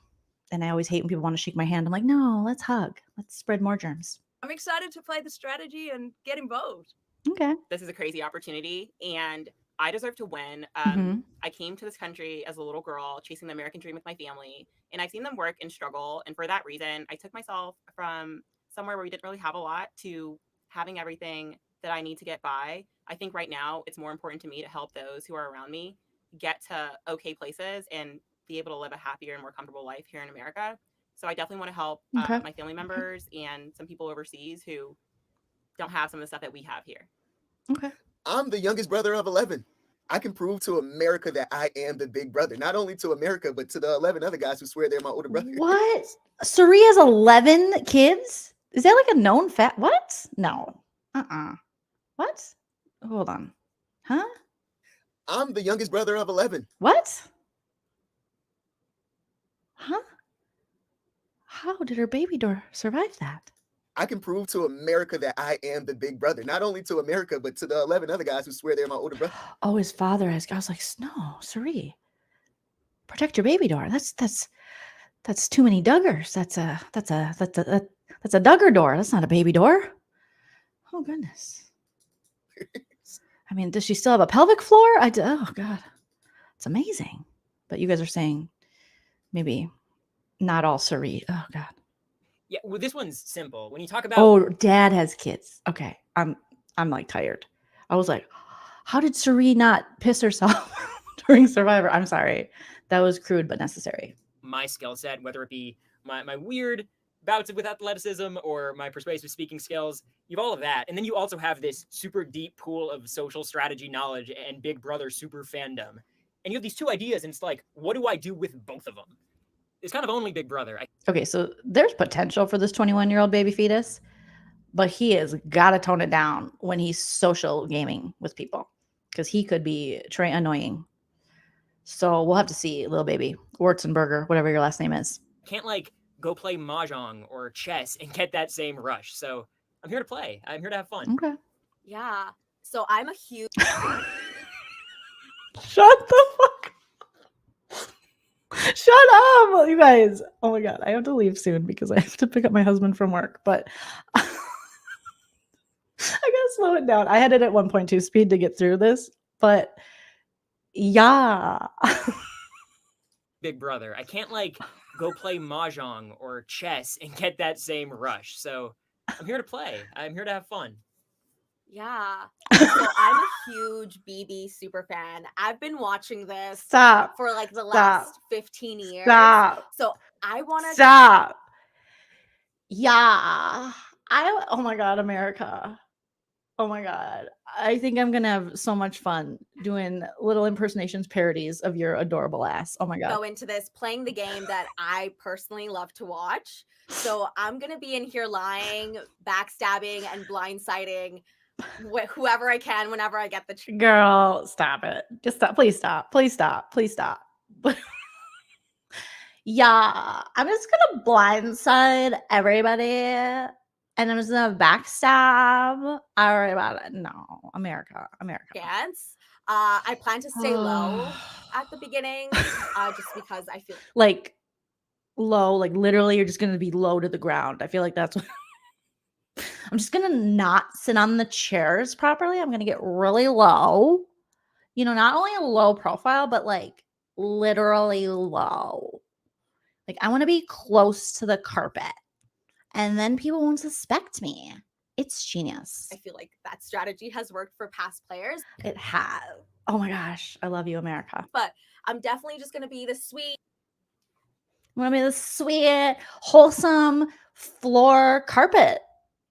And I always hate when people want to shake my hand. I'm like, no, let's hug. Let's spread more germs. I'm excited to play the strategy and get involved. Okay. This is a crazy opportunity and I deserve to win. I came to this country as a little girl chasing the American dream with my family, and I've seen them work and struggle. And for that reason, I took myself from somewhere where we didn't really have a lot to having everything that I need to get by. I think right now it's more important to me to help those who are around me get to okay places and be able to live a happier and more comfortable life here in America. So I definitely want to help my family members and some people overseas who don't have some of the stuff that we have here. Okay. I'm the youngest brother of 11. I can prove to America that I am the big brother, not only to America, but to the 11 other guys who swear they're my older brother. What? Suri has 11 kids? Is that like a known fact? What? No. What? Hold on. Huh? I'm the youngest brother of 11. What? Huh? How did her baby door survive that? I can prove to America that I am the big brother, not only to America, but to the 11 other guys who swear they're my older brother. Oh, his father has. I was like, no, Suri, protect your baby door. That's too many Duggars. That's a Duggar door. That's not a baby door. Oh goodness. I mean, does she still have a pelvic floor? Oh God, it's amazing. But you guys are saying maybe not all Suri. Oh God. Yeah, well, this one's simple. When you talk about Oh, dad has kids. Okay. I'm like tired. I was like, How did Suri not piss herself during Survivor? I'm sorry. That was crude but necessary. My skill set, whether it be my weird bouts with athleticism or my persuasive speaking skills, you have all of that. And then you also have this super deep pool of social strategy knowledge and Big Brother super fandom. And you have these two ideas, and it's like, what do I do with both of them? It's kind of only Big Brother. Okay, so there's potential for this 21-year-old baby fetus, but he has got to tone it down when he's social gaming with people because he could be annoying. So we'll have to see, little baby, Wurzenberger, whatever your last name is. Can't like go play mahjong or chess and get that same rush. So I'm here to play. I'm here to have fun. Okay. Yeah. So I'm a huge. Shut the fuck. Shut up, you guys. Oh my god, I have to leave soon because I have to pick up my husband from work. But I gotta slow it down. I had it at 1.2 speed to get through this, but yeah. Big Brother. I can't like go play mahjong or chess and get that same rush. So I'm here to play. I'm here to have fun. Yeah. So I'm a huge BB super fan. I've been watching this Stop. for like the Stop. last 15 years. Stop. So I want to Stop. Yeah. Oh my god, America. Oh my god. I think I'm gonna have so much fun doing little impersonations, parodies of your adorable ass. Oh my god. go into this playing the game that I personally love to watch. So I'm going to be in here lying, backstabbing, and blindsiding whoever I can whenever I get the chance. Girl, stop it. Just stop. Please stop. Please stop. Please stop. Yeah. I'm just gonna blindside everybody. And I'm just gonna backstab everybody. No, America. Chance. I plan to stay low at the beginning just because I feel Like low, like literally you're just gonna be low to the ground. I feel like that's what I'm just gonna not sit on the chairs properly. I'm gonna get really low. You know, not only a low profile, but like literally low. Like I want to be close to the carpet. And then people won't suspect me. It's genius. I feel like that strategy has worked for past players. It has. Oh my gosh. I love you, America. But I'm definitely just going to be the sweet. I'm going to be the sweet, wholesome floor carpet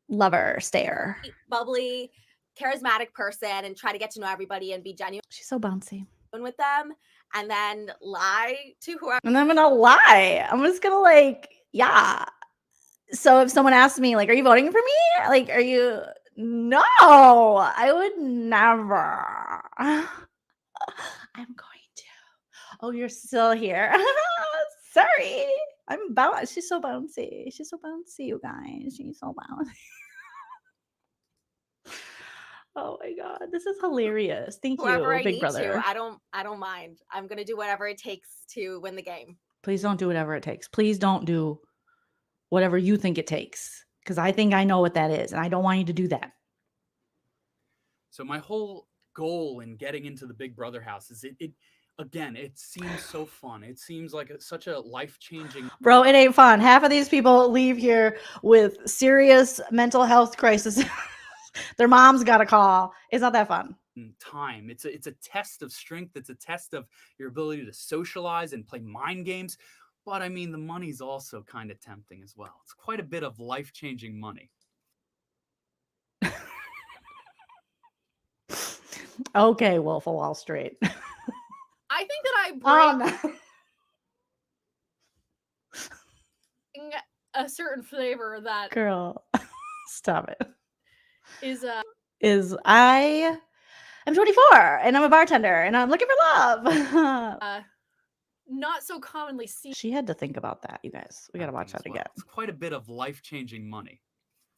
lover stayer. bubbly, charismatic person and try to get to know everybody and be genuine She's so bouncy. with them and then lie to whoever. And I'm going to lie. I'm just going to like, yeah. So if someone asks me, like, are you voting for me? Like, are you? No, I would never. I'm going to. Oh, you're still here. Sorry. I'm bouncy. She's so bouncy. She's so bouncy, you guys. She's so bouncy. Oh my god, this is hilarious. Thank Whoever you, I Big need Brother. to. I don't mind. I'm gonna do whatever it takes to win the game. Please don't do whatever it takes. Please don't do whatever you think it takes. Because I think I know what that is, and I don't want you to do that. So my whole goal in getting into the Big Brother house is it seems so fun. It seems like such a life-changing. Bro, it ain't fun. Half of these people leave here with serious mental health crisis. Their mom's got a call. It's not that fun. Time. It's a test of strength. It's a test of your ability to socialize and play mind games. But I mean, the money's also kind of tempting as well. It's quite a bit of life-changing money. Okay, Wolf of Wall Street. I think that I bring a certain flavor that Girl, stop it. is I'm 24 and I'm a bartender and I'm looking for love. not so commonly seen. She had to think about that, you guys. We got to watch that again. It's quite a bit of life-changing money.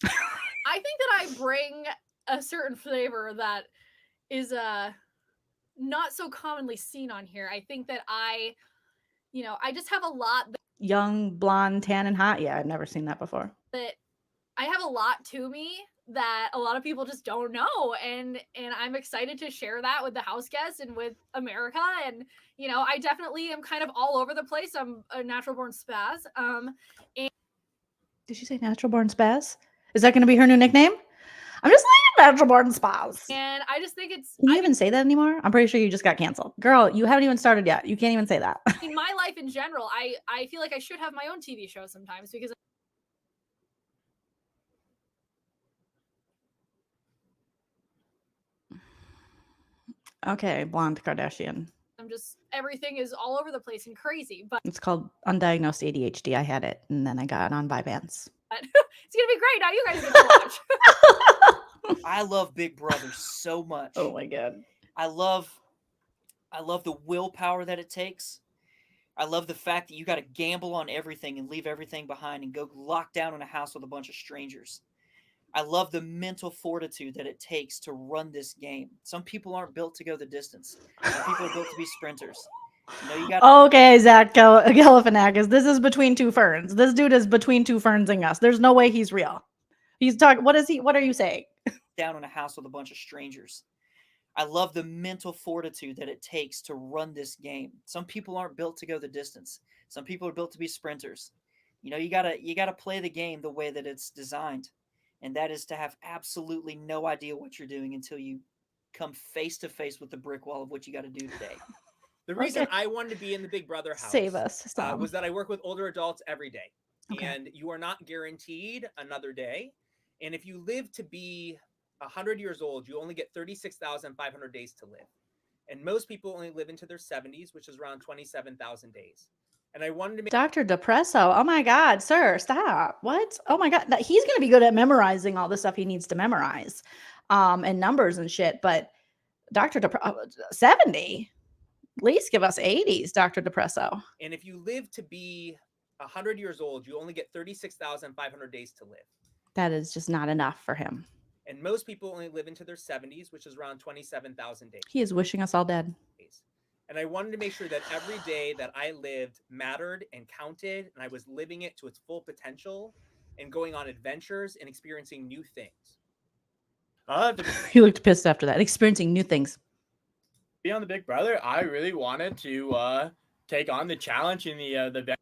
I think that I bring a certain flavor that is not so commonly seen on here. I think that I just have a lot Young, blonde, tan, and hot. Yeah, I've never seen that before. that I have a lot to me that a lot of people just don't know, and I'm excited to share that with the house guests and with America. And I definitely am kind of all over the place. I'm a natural born spaz. And Did she say natural born spaz? Is that going to be her new nickname? I'm just like vegetable and spas. And I just think it's Can you even say that anymore? I'm pretty sure you just got canceled. Girl, you haven't even started yet. You can't even say that. in my life in general, I feel like I should have my own TV show sometimes because Okay, blonde Kardashian. I'm just everything is all over the place and crazy. But It's called undiagnosed ADHD. I had it, and then I got on Vyvanse. it's gonna be great. Now you guys get to watch. I love Big Brother so much. Oh my god. I love the willpower that it takes. I love the fact that you got to gamble on everything and leave everything behind and go lock down in a house with a bunch of strangers. I love the mental fortitude that it takes to run this game. Some people aren't built to go the distance. Some people are built to be sprinters. You know, you got Okay, Zach Galifianakis. This is between two ferns. This dude is between two ferns-ing us. There's no way he's real. He's talking. What is he? What are you saying? down in a house with a bunch of strangers. I love the mental fortitude that it takes to run this game. Some people aren't built to go the distance. Some people are built to be sprinters. You know, you gotta play the game the way that it's designed. And that is to have absolutely no idea what you're doing until you come face to face with the brick wall of what you got to do today. The reason I wanted to be in the Big Brother house Save us, Sam. was that I work with older adults every day. Okay. And you are not guaranteed another day. And if you live to be 100 years old, you only get 36,500 days to live. And most people only live into their 70s, which is around 27,000 days. And I wanted to make Dr. Depresso. Oh my God, sir, stop. What? Oh my God. He's going to be good at memorizing all the stuff he needs to memorize and numbers and shit. But Dr. Depresso, 70? At least give us 80s, Dr. Depresso. And if you live to be 100 years old, you only get 36,500 days to live. That is just not enough for him. And most people only live into their 70s, which is around 27,000 days. He is wishing us all dead. And I wanted to make sure that every day that I lived mattered and counted, and I was living it to its full potential and going on adventures and experiencing new things. He looked pissed after that. Experiencing new things. Be on the Big Brother, I really wanted to take on the challenge in the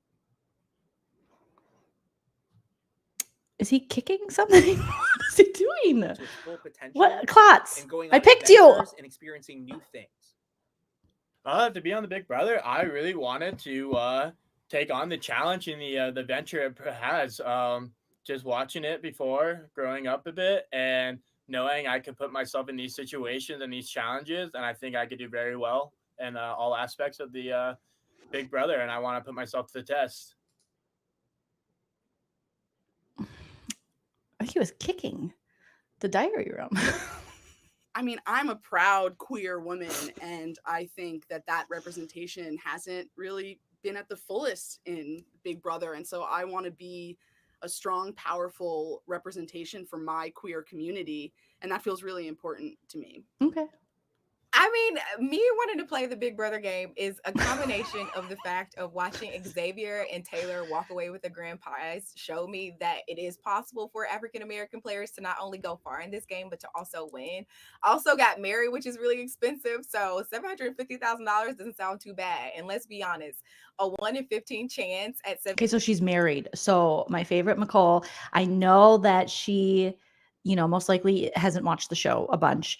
Is he kicking something? What is he doing? To its full potential What? Klotz, and going I on picked you. adventures and experiencing new things. To be on the Big Brother, I really wanted to take on the challenge in the venture it has. Just watching it before, growing up a bit, and knowing I could put myself in these situations and these challenges, and I think I could do very well in all aspects of the Big Brother, and I want to put myself to the test. He was kicking the diary room. I mean, I'm a proud queer woman, and I think that representation hasn't really been at the fullest in Big Brother. And so I want to be a strong, powerful representation for my queer community. And that feels really important to me. Okay. I mean, me wanting to play the Big Brother game is a combination of the fact of watching Xavier and Taylor walk away with the grand prize show me that it is possible for African-American players to not only go far in this game, but to also win. I also got married, which is really expensive. So $750,000 doesn't sound too bad. And let's be honest, a 1 in 15 chance at Okay, so she's married. So my favorite McCall, I know that she, most likely hasn't watched the show a bunch.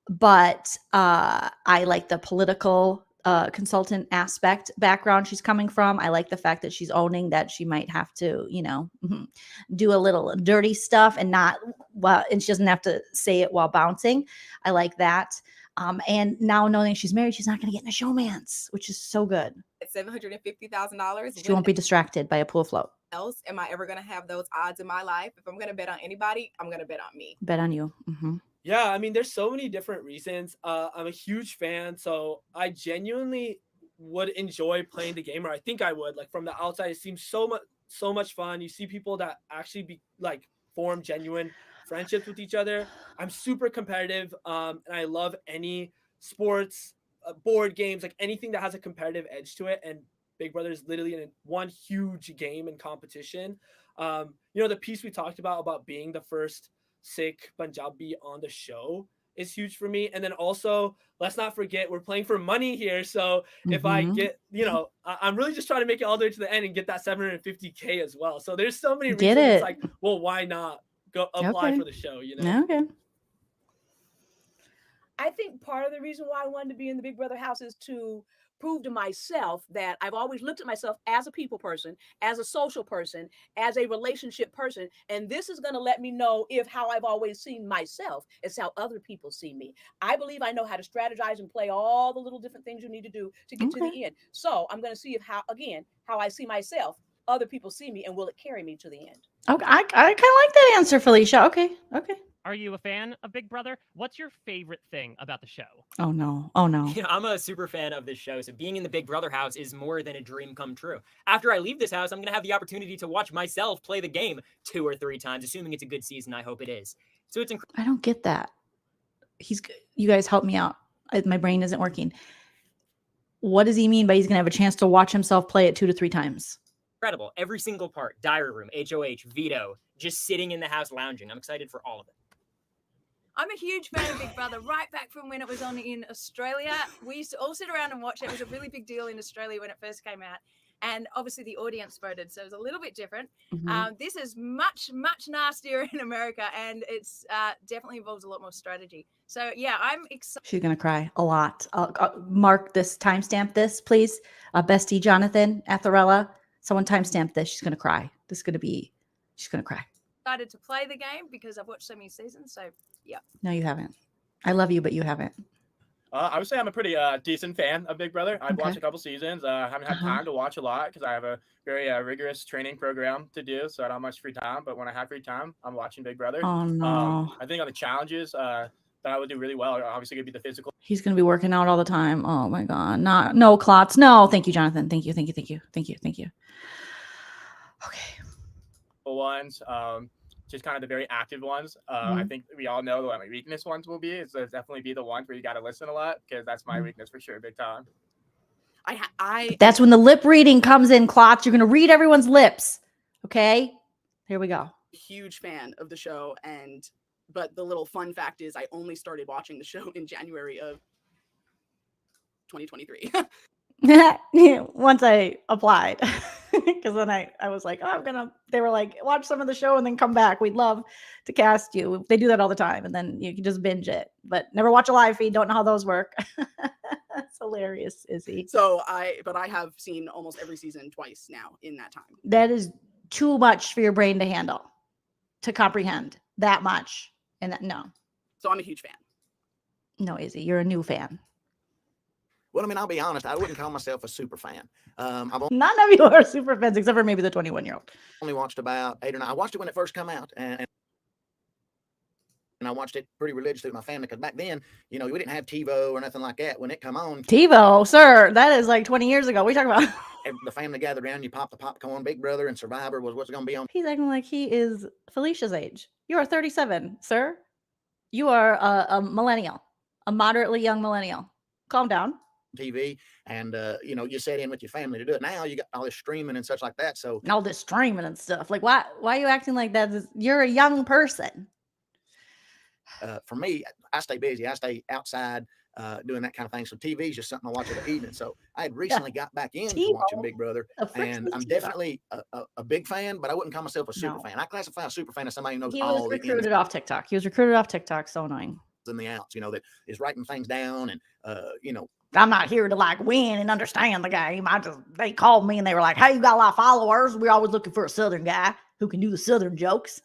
But I like the political consultant aspect background she's coming from. I like the fact that she's owning that she might have to, do a little dirty stuff and and she doesn't have to say it while bouncing. I like that. And now knowing she's married, she's not going to get in a showmance, which is so good. At $750,000. She won't be distracted by a pool float. Else am I ever going to have those odds in my life? If I'm going to bet on anybody, I'm going to bet on me. Bet on you. Mm-hmm. Yeah, I mean, there's so many different reasons. I'm a huge fan, so I genuinely would enjoy playing the game, or I think I would. Like from the outside, it seems so much fun. You see people that actually form genuine friendships with each other. I'm super competitive, and I love any sports, board games, like anything that has a competitive edge to it. And Big Brother is literally one huge game and competition. The piece we talked about being the first Sikh Punjabi on the show is huge for me. And then also, let's not forget, we're playing for money here. So if I get, I'm really just trying to make it all the way to the end and get that $750K as well. So there's so many reasons. It's like, well, why not go apply Okay. for the show. You know. Okay. I think part of the reason why I wanted to be in the Big Brother house is to prove to myself that I've always looked at myself as a people person, as a social person, as a relationship person. And this is going to let me know if how I've always seen myself is how other people see me. I believe I know how to strategize and play all the little different things you need to do to get to the end. So I'm going to see if how I see myself, other people see me, and will it carry me to the end? Okay. I kind of like that answer, Felicia. Okay. Are you a fan of Big Brother? What's your favorite thing about the show? Oh no. Oh no. Yeah, I'm a super fan of this show, so being in the Big Brother house is more than a dream come true. After I leave this house, I'm going to have the opportunity to watch myself play the game 2 or 3 times, assuming it's a good season. I hope it is. So it's incredible. I don't get that. You guys help me out. My brain isn't working. What does he mean by he's going to have a chance to watch himself play it 2 to 3 times? Incredible. Every single part. Diary room, HOH, veto, just sitting in the house lounging. I'm excited for all of it. I'm a huge fan of Big Brother, right back from when it was on in Australia. We used to all sit around and watch it. It was a really big deal in Australia when it first came out. And obviously the audience voted, so it was a little bit different. This is much, much nastier in America, and it's definitely involves a lot more strategy. So yeah, I'm excited. She's going to cry a lot. I'll mark this, timestamp this, please. Bestie Jonathan, Atharella, someone timestamp this. She's going to cry. She's going to cry. Excited to play the game because I've watched so many seasons. So yeah. No, you haven't. I love you, but you haven't. I would say I'm a pretty decent fan of Big Brother. I've watched a couple seasons. I haven't had time to watch a lot because I have a very rigorous training program to do, so I don't have much free time. But when I have free time, I'm watching Big Brother. Oh, no. I think on the challenges that I would do really well are obviously going to be the physical. He's going to be working out all the time. Oh my God. No, Klotz. No, thank you, Jonathan. Thank you. Okay. Ones. Just kind of the very active ones. I think we all know what my weakness ones will be. It's definitely be the ones where you got to listen a lot because that's my weakness for sure, big time. But that's when the lip reading comes in, Klotz. You're going to read everyone's lips. Okay. Here we go. Huge fan of the show, but the little fun fact is I only started watching the show in January of 2023. Once I applied, because then I was like, they were like, watch some of the show and then come back. We'd love to cast you. They do that all the time. And then you can just binge it, but never watch a live feed. Don't know how those work. That's hilarious, Izzy. But I have seen almost every season twice now in that time. That is too much for your brain to handle, to comprehend that much. And no. So I'm a huge fan. No, Izzy, you're a new fan. Well, I mean, I'll be honest. I wouldn't call myself a super fan. I've None of you are super fans except for maybe the 21-year-old. only watched about 8 or 9. I watched it when it first came out, and I watched it pretty religiously with my family because back then, we didn't have TiVo or nothing like that. When it come on, TiVo, sir, that is like 20 years ago. What are you talking about? the family gathered around. You pop the popcorn. Big Brother and Survivor was what's going to be on. He's acting like he is Felicia's age. You are 37, sir. You are a millennial, a moderately young millennial. Calm down. TV, and you sat in with your family to do it. Now you got all this streaming and such like that. So all this streaming and stuff. Like, why are you acting like that? You're a young person. For me, I stay busy. I stay outside doing that kind of thing. So TV is just something I watch in the evening. So I had recently got back into watching Big Brother, and I'm definitely a big fan, but I wouldn't call myself a super fan. I classify a super fan as somebody who knows all the recruited off TikTok. He was recruited off TikTok. So annoying. And the outs, that is writing things down, and I'm not here to like win and understand the game. They called me and they were like, "Hey, you got a lot of followers. We're always looking for a Southern guy who can do the Southern jokes.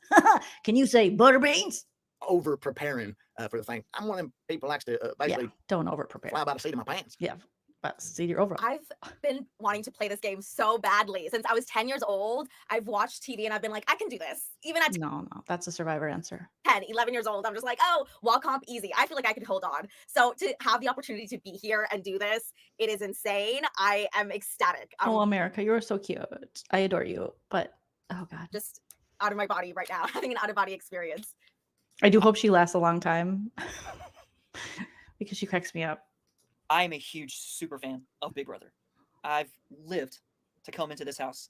Can you say butter beans?" Over preparing for the thing. I'm one of them people likes to basically don't over prepare. Fly by the seat of my pants. Yeah. But see, you're over. I've been wanting to play this game so badly since I was 10 years old. I've watched TV and I've been like, I can do this. Even at no, that's a Survivor answer. 10, 11 years old, I'm just like, oh, wall comp easy. I feel like I could hold on. So to have the opportunity to be here and do this, it is insane. I am ecstatic. Oh, America, you're so cute. I adore you. But oh God, just out of my body right now, having an out of body experience. I do hope she lasts a long time because she cracks me up. I am a huge super fan of Big Brother. I've lived to come into this house.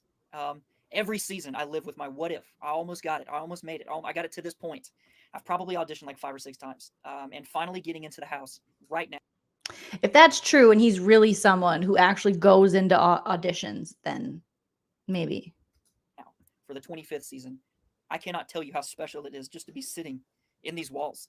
Every season I live with my what if. I almost got it. I almost made it. I got it to this point. I've probably auditioned like 5 or 6 times. And finally getting into the house right now. If that's true and he's really someone who actually goes into auditions, then maybe. Now, for the 25th season, I cannot tell you how special it is just to be sitting in these walls.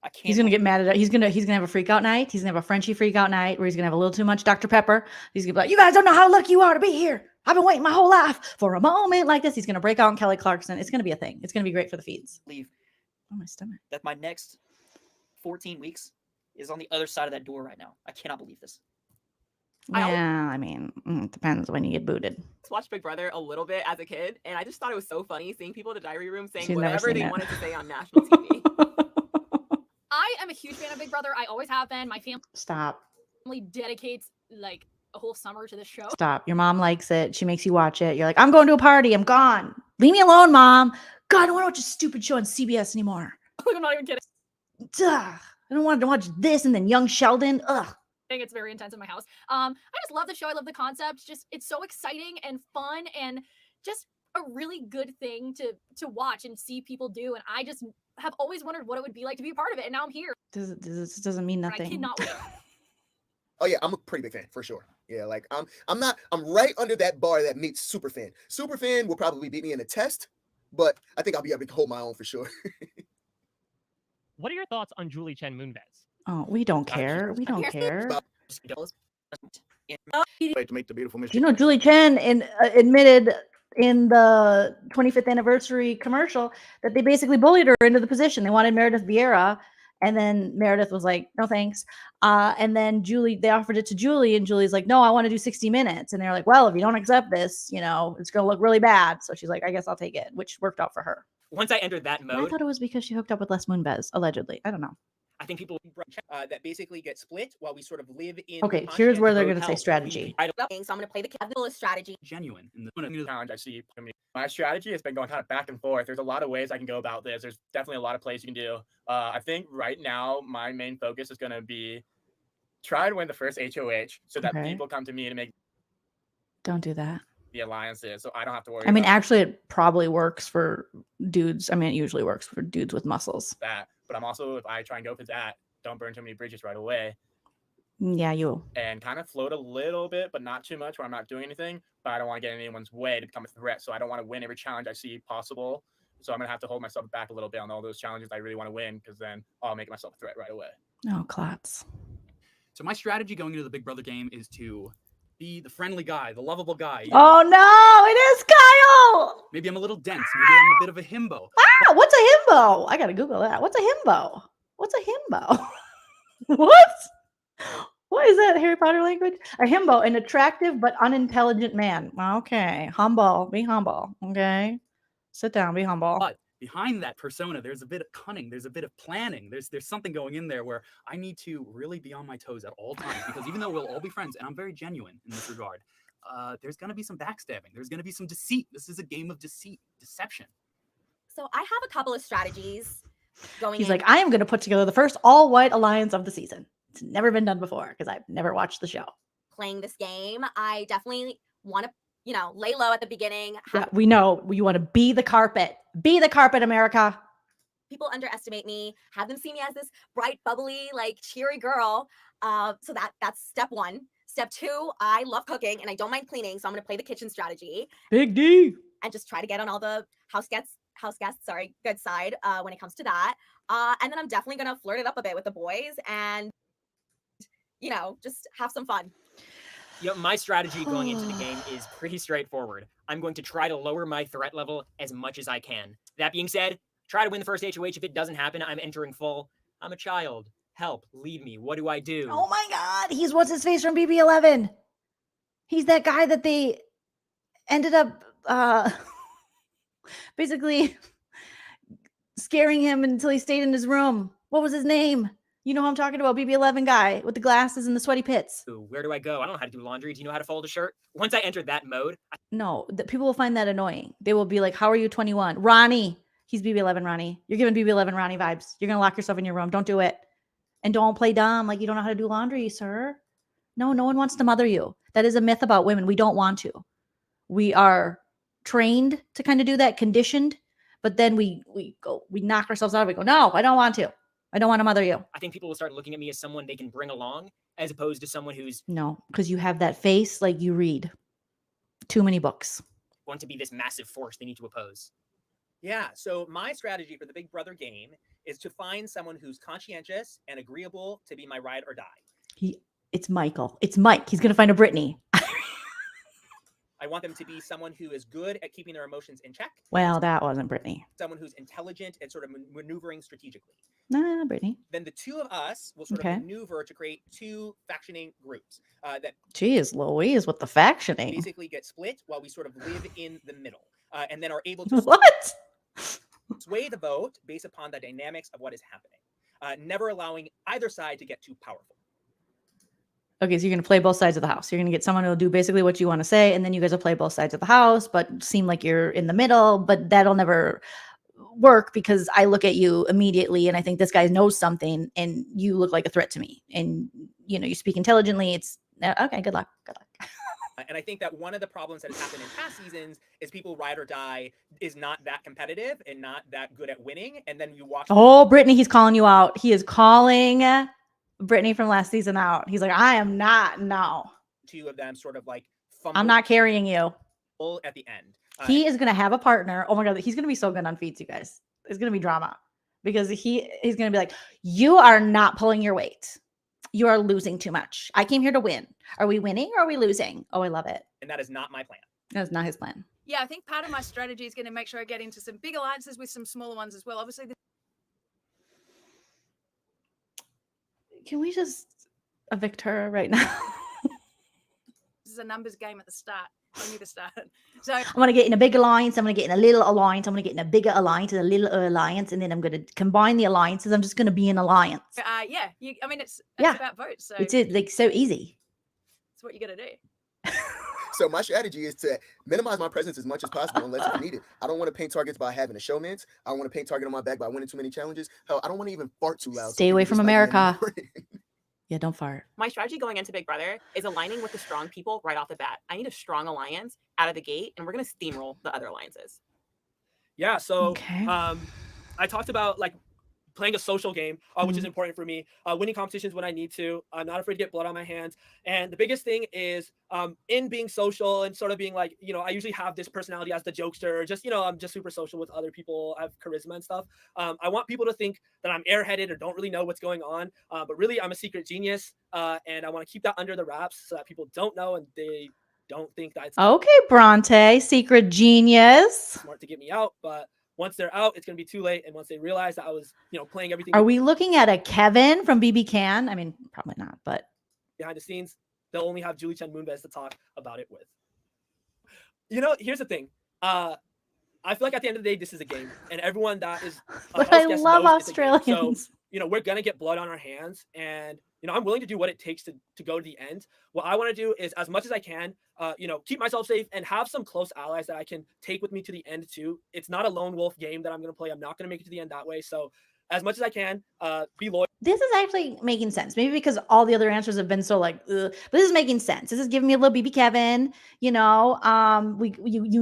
I can't. He's gonna get mad at it. He's gonna have a freak out night. He's gonna have a Frenchie freak out night where he's gonna have a little too much Dr. Pepper. He's gonna be like, "You guys don't know how lucky you are to be here. I've been waiting my whole life for a moment like this." He's gonna break out in Kelly Clarkson. It's gonna be a thing. It's gonna be great for the feeds. Leave. Oh, my stomach. That my next 14 weeks is on the other side of that door right now. I cannot believe this. Yeah, I mean, it depends when you get booted. Watched Big Brother a little bit as a kid, and I just thought it was so funny seeing people in the diary room saying She's never whatever seen they it. wanted to say on national TV. I am a huge fan of Big Brother. I always have been. My Stop. family dedicates like a whole summer to the show. Stop. Your mom likes it. She makes you watch it. You're like, I'm going to a party. I'm gone. Leave me alone, Mom. God, I don't want to watch a stupid show on CBS anymore. I'm not even kidding. Duh. I don't want to watch this and then Young Sheldon. Ugh. It's very intense in my house. I just love the show. I love the concept. Just it's so exciting and fun and just a really good thing to watch and see people do. And I just have always wondered what it would be like to be a part of it. And now I'm here. This doesn't mean I nothing. cannot wait. Oh yeah, I'm a pretty big fan for sure. Yeah, like I'm right under that bar that meets super fan. Super fan will probably beat me in a test, but I think I'll be able to hold my own for sure. What are your thoughts on Julie Chen Moonves? Oh, we don't care. We don't care. Wait to meet the beautiful Miss. You know, Julie Chen admitted in the 25th anniversary commercial that they basically bullied her into the position. They wanted Meredith Vieira, and then Meredith was like, "No thanks." And then they offered it to Julie, and Julie's like, "No, I want to do 60 minutes." And they're like, "Well, if you don't accept this, you know, it's gonna look really bad." So she's like, "I guess I'll take it," which worked out for her. Once I entered that But I mode, thought it was because she hooked up with Les Moonves, allegedly. I don't know. I think people that basically get split while we sort of live in. Okay, here's where they're going to say strategy. So I'm going to play the fullest strategy. Genuine. In the challenge I see. I mean, my strategy has been going kind of back and forth. There's a lot of ways I can go about this. There's definitely a lot of plays you can do. I think right now my main focus is going to be try to win the first HOH so that Okay. people come to me to make Don't do that. the alliances, so I don't have to worry. I mean, about actually, it probably works for dudes. I mean, it usually works for dudes with muscles. that. But I'm also, if I try and go for that, don't burn too many bridges right away. Yeah, you. And kind of float a little bit, but not too much where I'm not doing anything. But I don't want to get in anyone's way to become a threat. So I don't want to win every challenge I see possible. So I'm going to have to hold myself back a little bit on all those challenges I really want to win, because then I'll make myself a threat right away. Oh, Klotz. So my strategy going into the Big Brother game is to be the friendly guy, the lovable guy. you Oh, know. no, it is Kyle. Maybe I'm a little dense. Maybe I'm a bit of a himbo. Ah, what's a himbo? I got to Google that. What's a himbo? What's a himbo? What? What is that Harry Potter language? A himbo, an attractive but unintelligent man. Okay. Humble. Be humble. Okay. Sit down. Be humble. But behind that persona, there's a bit of cunning. There's a bit of planning. There's something going in there where I need to really be on my toes at all times, because even though we'll all be friends, and I'm very genuine in this regard, there's going to be some backstabbing. There's going to be some deceit. This is a game of deceit, deception. So I have a couple of strategies going He's in. like, I am going to put together the first all-white alliance of the season. It's never been done before because I've never watched the show. Playing this game. I definitely want to, lay low at the beginning. Yeah, we know you want to be the carpet. Be the carpet, America. People underestimate me, have them see me as this bright, bubbly, like cheery girl. So that's step one. Step two, I love cooking and I don't mind cleaning. So I'm going to play the kitchen strategy Big D. and just try to get on all the house guests, good side when it comes to that. And then I'm definitely going to flirt it up a bit with the boys and, just have some fun. My strategy going into the game is pretty straightforward. I'm going to try to lower my threat level as much as I can. That being said, try to win the first HOH. If it doesn't happen, I'm entering full. I'm a child. Help. Lead me. What do I do? Oh my God. He's what's his face from BB11. He's that guy that they ended up basically scaring him until he stayed in his room. What was his name? You know who I'm talking about, BB11 guy with the glasses and the sweaty pits. Where do I go? I don't know how to do laundry. Do you know how to fold a shirt? Once I entered that mode, No, people will find that annoying. They will be like, how are you 21? Ronnie. He's BB11 Ronnie. You're giving BB11 Ronnie vibes. You're going to lock yourself in your room. Don't do it. And don't play dumb like you don't know how to do laundry, sir. No one wants to mother you. That is a myth about women. We don't want to. We are trained to kind of do that, conditioned, but then we knock ourselves out. We go, no, I don't want to. I don't want to mother you. I think people will start looking at me as someone they can bring along, as opposed to someone who's No, because you have that face like you read too many books. going to be this massive force they need to oppose. Yeah. So my strategy for the Big Brother game is to find someone who's conscientious and agreeable to be my ride or die. It's Michael. It's Mike. He's gonna find a Brittany. I want them to be someone who is good at keeping their emotions in check. Well, that wasn't Brittany. Someone who's intelligent at sort of maneuvering strategically. Nah, Brittany. Then the two of us will sort Okay. of maneuver to create two factioning groups that Jeez Louise with the factioning. basically get split while we sort of live in the middle and then are able to What? sway the vote based upon the dynamics of what is happening, never allowing either side to get too powerful. Okay, so you're going to play both sides of the house. You're going to get someone who will do basically what you want to say, and then you guys will play both sides of the house, but seem like you're in the middle. But that'll never work because I look at you immediately and I think this guy knows something, and you look like a threat to me. And you speak intelligently. It's okay. Good luck. Good luck. And I think that one of the problems that has happened in past seasons is people ride or die is not that competitive and not that good at winning. And then you watch. Oh, Brittany, he's calling you out. He is calling Brittany from last season out. He's like, I am not. No, two of them sort of like fumble I'm not carrying you. at the end. He is going to have a partner. Oh my God. He's going to be so good on feeds, you guys. It's going to be drama because he's going to be like, you are not pulling your weight. You are losing too much. I came here to win. Are we winning or are we losing? Oh, I love it. And that is not my plan. That's not his plan. Yeah, I think part of my strategy is going to make sure I get into some big alliances with some smaller ones as well. Obviously, Can we just evict her right now? this is a numbers game at the start. Only the start. So I'm going to get in a big alliance. I'm going to get in a little alliance. I'm going to get in a bigger alliance and a little alliance. And then I'm going to combine the alliances. I'm just going to be an alliance. yeah, I mean, it's Yeah. about votes. So It's like so easy. it's what you got to do. So my strategy is to minimize my presence as much as possible unless it's needed. I don't want to paint targets by having a showmance. I don't want to paint target on my back by winning too many challenges. Hell, I don't want to even fart too loud. so Stay people away just from like me America. anymore. Yeah, don't fart. My strategy going into Big Brother is aligning with the strong people right off the bat. I need a strong alliance out of the gate, and we're going to steamroll the other alliances. Yeah, so Okay. I talked about like playing a social game, which is important for me. Winning competitions when I need to. I'm not afraid to get blood on my hands. And the biggest thing is in being social and sort of being like, I usually have this personality as the jokester. Just, I'm just super social with other people. I have charisma and stuff. I want people to think that I'm airheaded or don't really know what's going on. But really, I'm a secret genius. And I want to keep that under the wraps so that people don't know and they don't think that it's Okay, Bronte, secret genius. smart to get me out. But once they're out, it's going to be too late. And once they realize that I was, playing everything Are we looking at a Kevin from BB Can? I mean, probably not, but behind the scenes, they'll only have Julie Chen Moonves to talk about it with. Here's the thing. I feel like at the end of the day, this is a game, and everyone that is a but house I guest love knows it's a game. Australians. So, we're gonna get blood on our hands, and I'm willing to do what it takes to go to the end. What I want to do is, as much as I can, keep myself safe and have some close allies that I can take with me to the end too. It's not a lone wolf game that I'm gonna play. I'm not gonna make it to the end that way. So, as much as I can, be loyal. This is actually making sense. Maybe because all the other answers have been so like, ugh. But this is making sense. This is giving me a little BB Kevin. You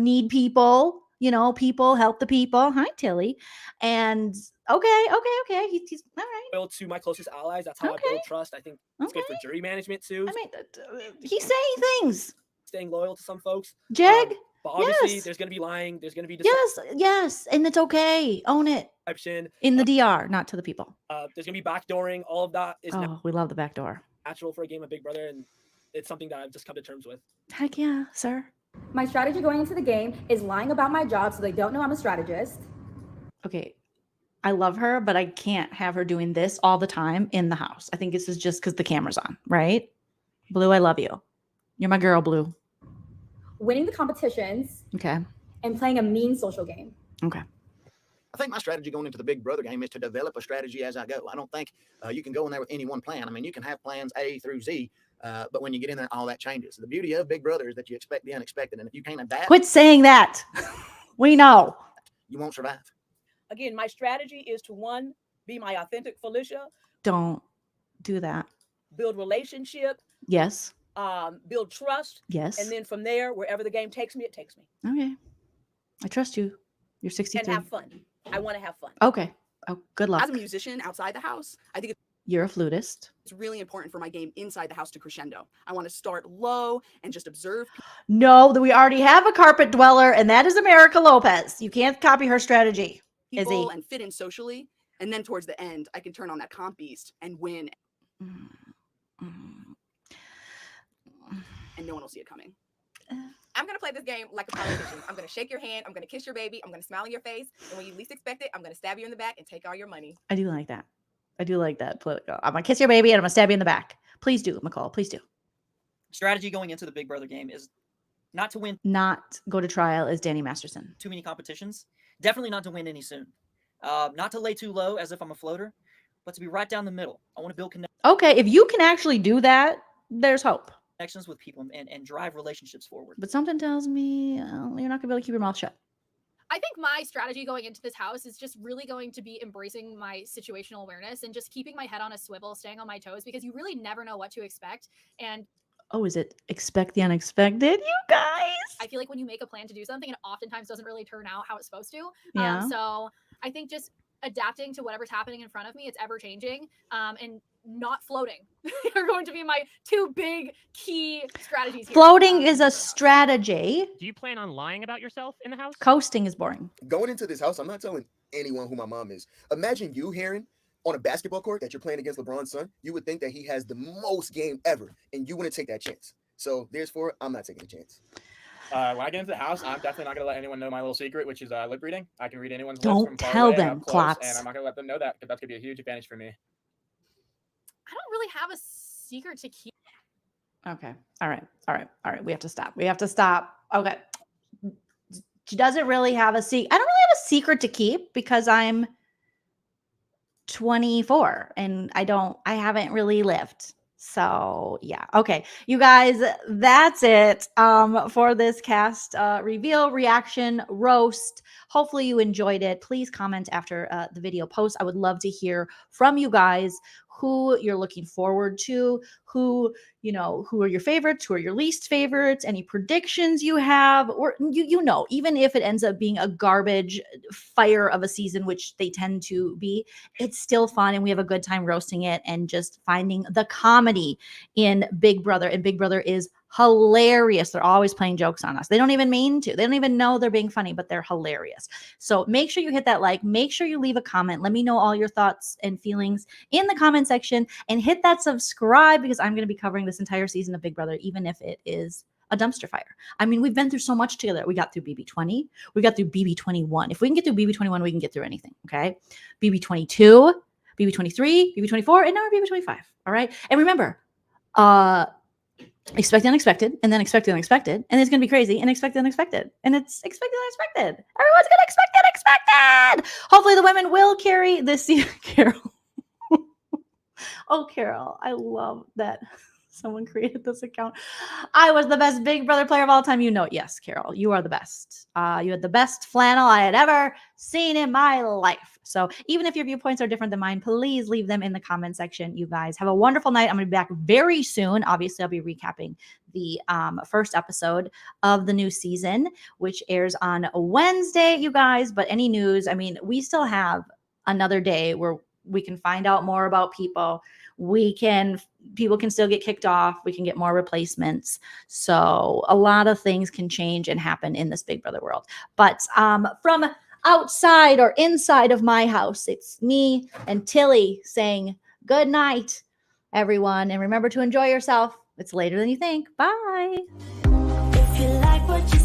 need people. People help the people. Hi, Tilly. And okay. He's all right. Loyal to my closest allies. That's how I build trust. I think it's good for jury management too. I mean, he's saying things. Staying loyal to some folks. Jeg. But obviously, Yes. there's going to be lying. There's going to be Yes, and it's okay. Own it. deception. In the DR, not to the people. There's going to be backdooring. All of that is Oh, we love the back door. natural for a game of Big Brother, and it's something that I've just come to terms with. Heck yeah, sir. My strategy going into the game is lying about my job so they don't know I'm a strategist. Okay, I love her, but I can't have her doing this all the time in the house. I think this is just because the camera's on, right? Blue, I love you. You're my girl, Blue. Winning the competitions Okay. and playing a mean social game. Okay. I think my strategy going into the Big Brother game is to develop a strategy as I go. I don't think you can go in there with any one plan. I mean, you can have plans A through Z, but when you get in there, all that changes. The beauty of Big Brother is that you expect the unexpected, and if you can't adapt, Quit saying that. We know. you won't survive. Again, my strategy is to one, be my authentic Felicia, Don't do that. build relationship, Yes. build trust. Yes. And then from there, wherever the game takes me, it takes me. Okay. I trust you. You're 63. And have fun. I want to have fun. Okay. Oh, good luck. As a musician outside the house, I think it's You're a flutist. It's really important for my game inside the house to crescendo. I want to start low and just observe No, we already have a carpet dweller, and that is America Lopez. You can't copy her strategy. people and fit in socially. And then towards the end, I can turn on that comp beast and win. And no one will see it coming. I'm going to play this game like a politician. I'm going to shake your hand. I'm going to kiss your baby. I'm going to smile in your face. And when you least expect it, I'm going to stab you in the back and take all your money. I do like that. I do like that. Political. I'm going to kiss your baby and I'm going to stab you in the back. Please do, McCall. Please do. Strategy going into the Big Brother game is not to win Not go to trial as Danny Masterson. too many competitions. Definitely not to win any soon. Not to lay too low as if I'm a floater, but to be right down the middle. I want to build Okay, if you can actually do that, there's hope. connections with people and drive relationships forward. But something tells me you're not going to be able to keep your mouth shut. I think my strategy going into this house is just really going to be embracing my situational awareness and just keeping my head on a swivel, staying on my toes, because you really never know what to expect. And Oh, is it expect the unexpected, you guys? I feel like when you make a plan to do something, it oftentimes doesn't really turn out how it's supposed to. Yeah. So I think just adapting to whatever's happening in front of me, it's ever changing, and not floating are going to be my two big key strategies here. Floating is a strategy. Do you plan on lying about yourself in the house? Coasting is boring. Going into this house, I'm not telling anyone who my mom is. Imagine you hearing on a basketball court that you're playing against LeBron's son. You would think that he has the most game ever, and you wouldn't take that chance. So there's four. I'm not taking a chance. When I get into the house, I'm definitely not going to let anyone know my little secret, which is lip reading. I can read anyone's lips Don't from far tell away them, up close, Klotz. and I'm not going to let them know that, because that's going to be a huge advantage for me. I don't really have a secret to keep. Okay. All right. We have to stop. Okay. She doesn't really have a secret. I don't really have a secret to keep because I'm 24 and I haven't really lived. So yeah. Okay. You guys, that's it for this cast reveal, reaction, roast. Hopefully you enjoyed it. Please comment after the video post. I would love to hear from you guys who you're looking forward to, who are your favorites, who are your least favorites, any predictions you have, or even if it ends up being a garbage fire of a season, which they tend to be, it's still fun and we have a good time roasting it and just finding the comedy in Big Brother. And Big Brother is hilarious. They're always playing jokes on us. They don't even mean to. They don't even know they're being funny, but they're hilarious. So make sure you hit that like. Make sure you leave a comment. Let me know all your thoughts and feelings in the comment section, and hit that subscribe because I'm going to be covering this entire season of Big Brother, even if it is a dumpster fire. I mean, we've been through so much together. We got through BB20. We got through BB21. If we can get through BB21, we can get through anything. Okay. BB22, BB23, BB24, and now we're BB25. All right. And remember, expect the unexpected, and then expect the unexpected, and it's going to be crazy, and expect the unexpected, and it's expect the unexpected. Everyone's going to expect the unexpected. Hopefully the women will carry this season. Carol. Oh, Carol, I love that someone created this account. I was the best Big Brother player of all time. You know, yes, Carol, you are the best. You had the best flannel I had ever seen in my life. So even if your viewpoints are different than mine, please leave them in the comment section. You guys have a wonderful night. I'm going to be back very soon. Obviously, I'll be recapping the first episode of the new season, which airs on Wednesday, you guys. But any news, I mean, we still have another day where we can find out more about people. People can still get kicked off. We can get more replacements. So a lot of things can change and happen in this Big Brother world. But from outside or inside of my house, it's me and Tilly saying good night, everyone. And remember to enjoy yourself. It's later than you think. Bye. If you like what you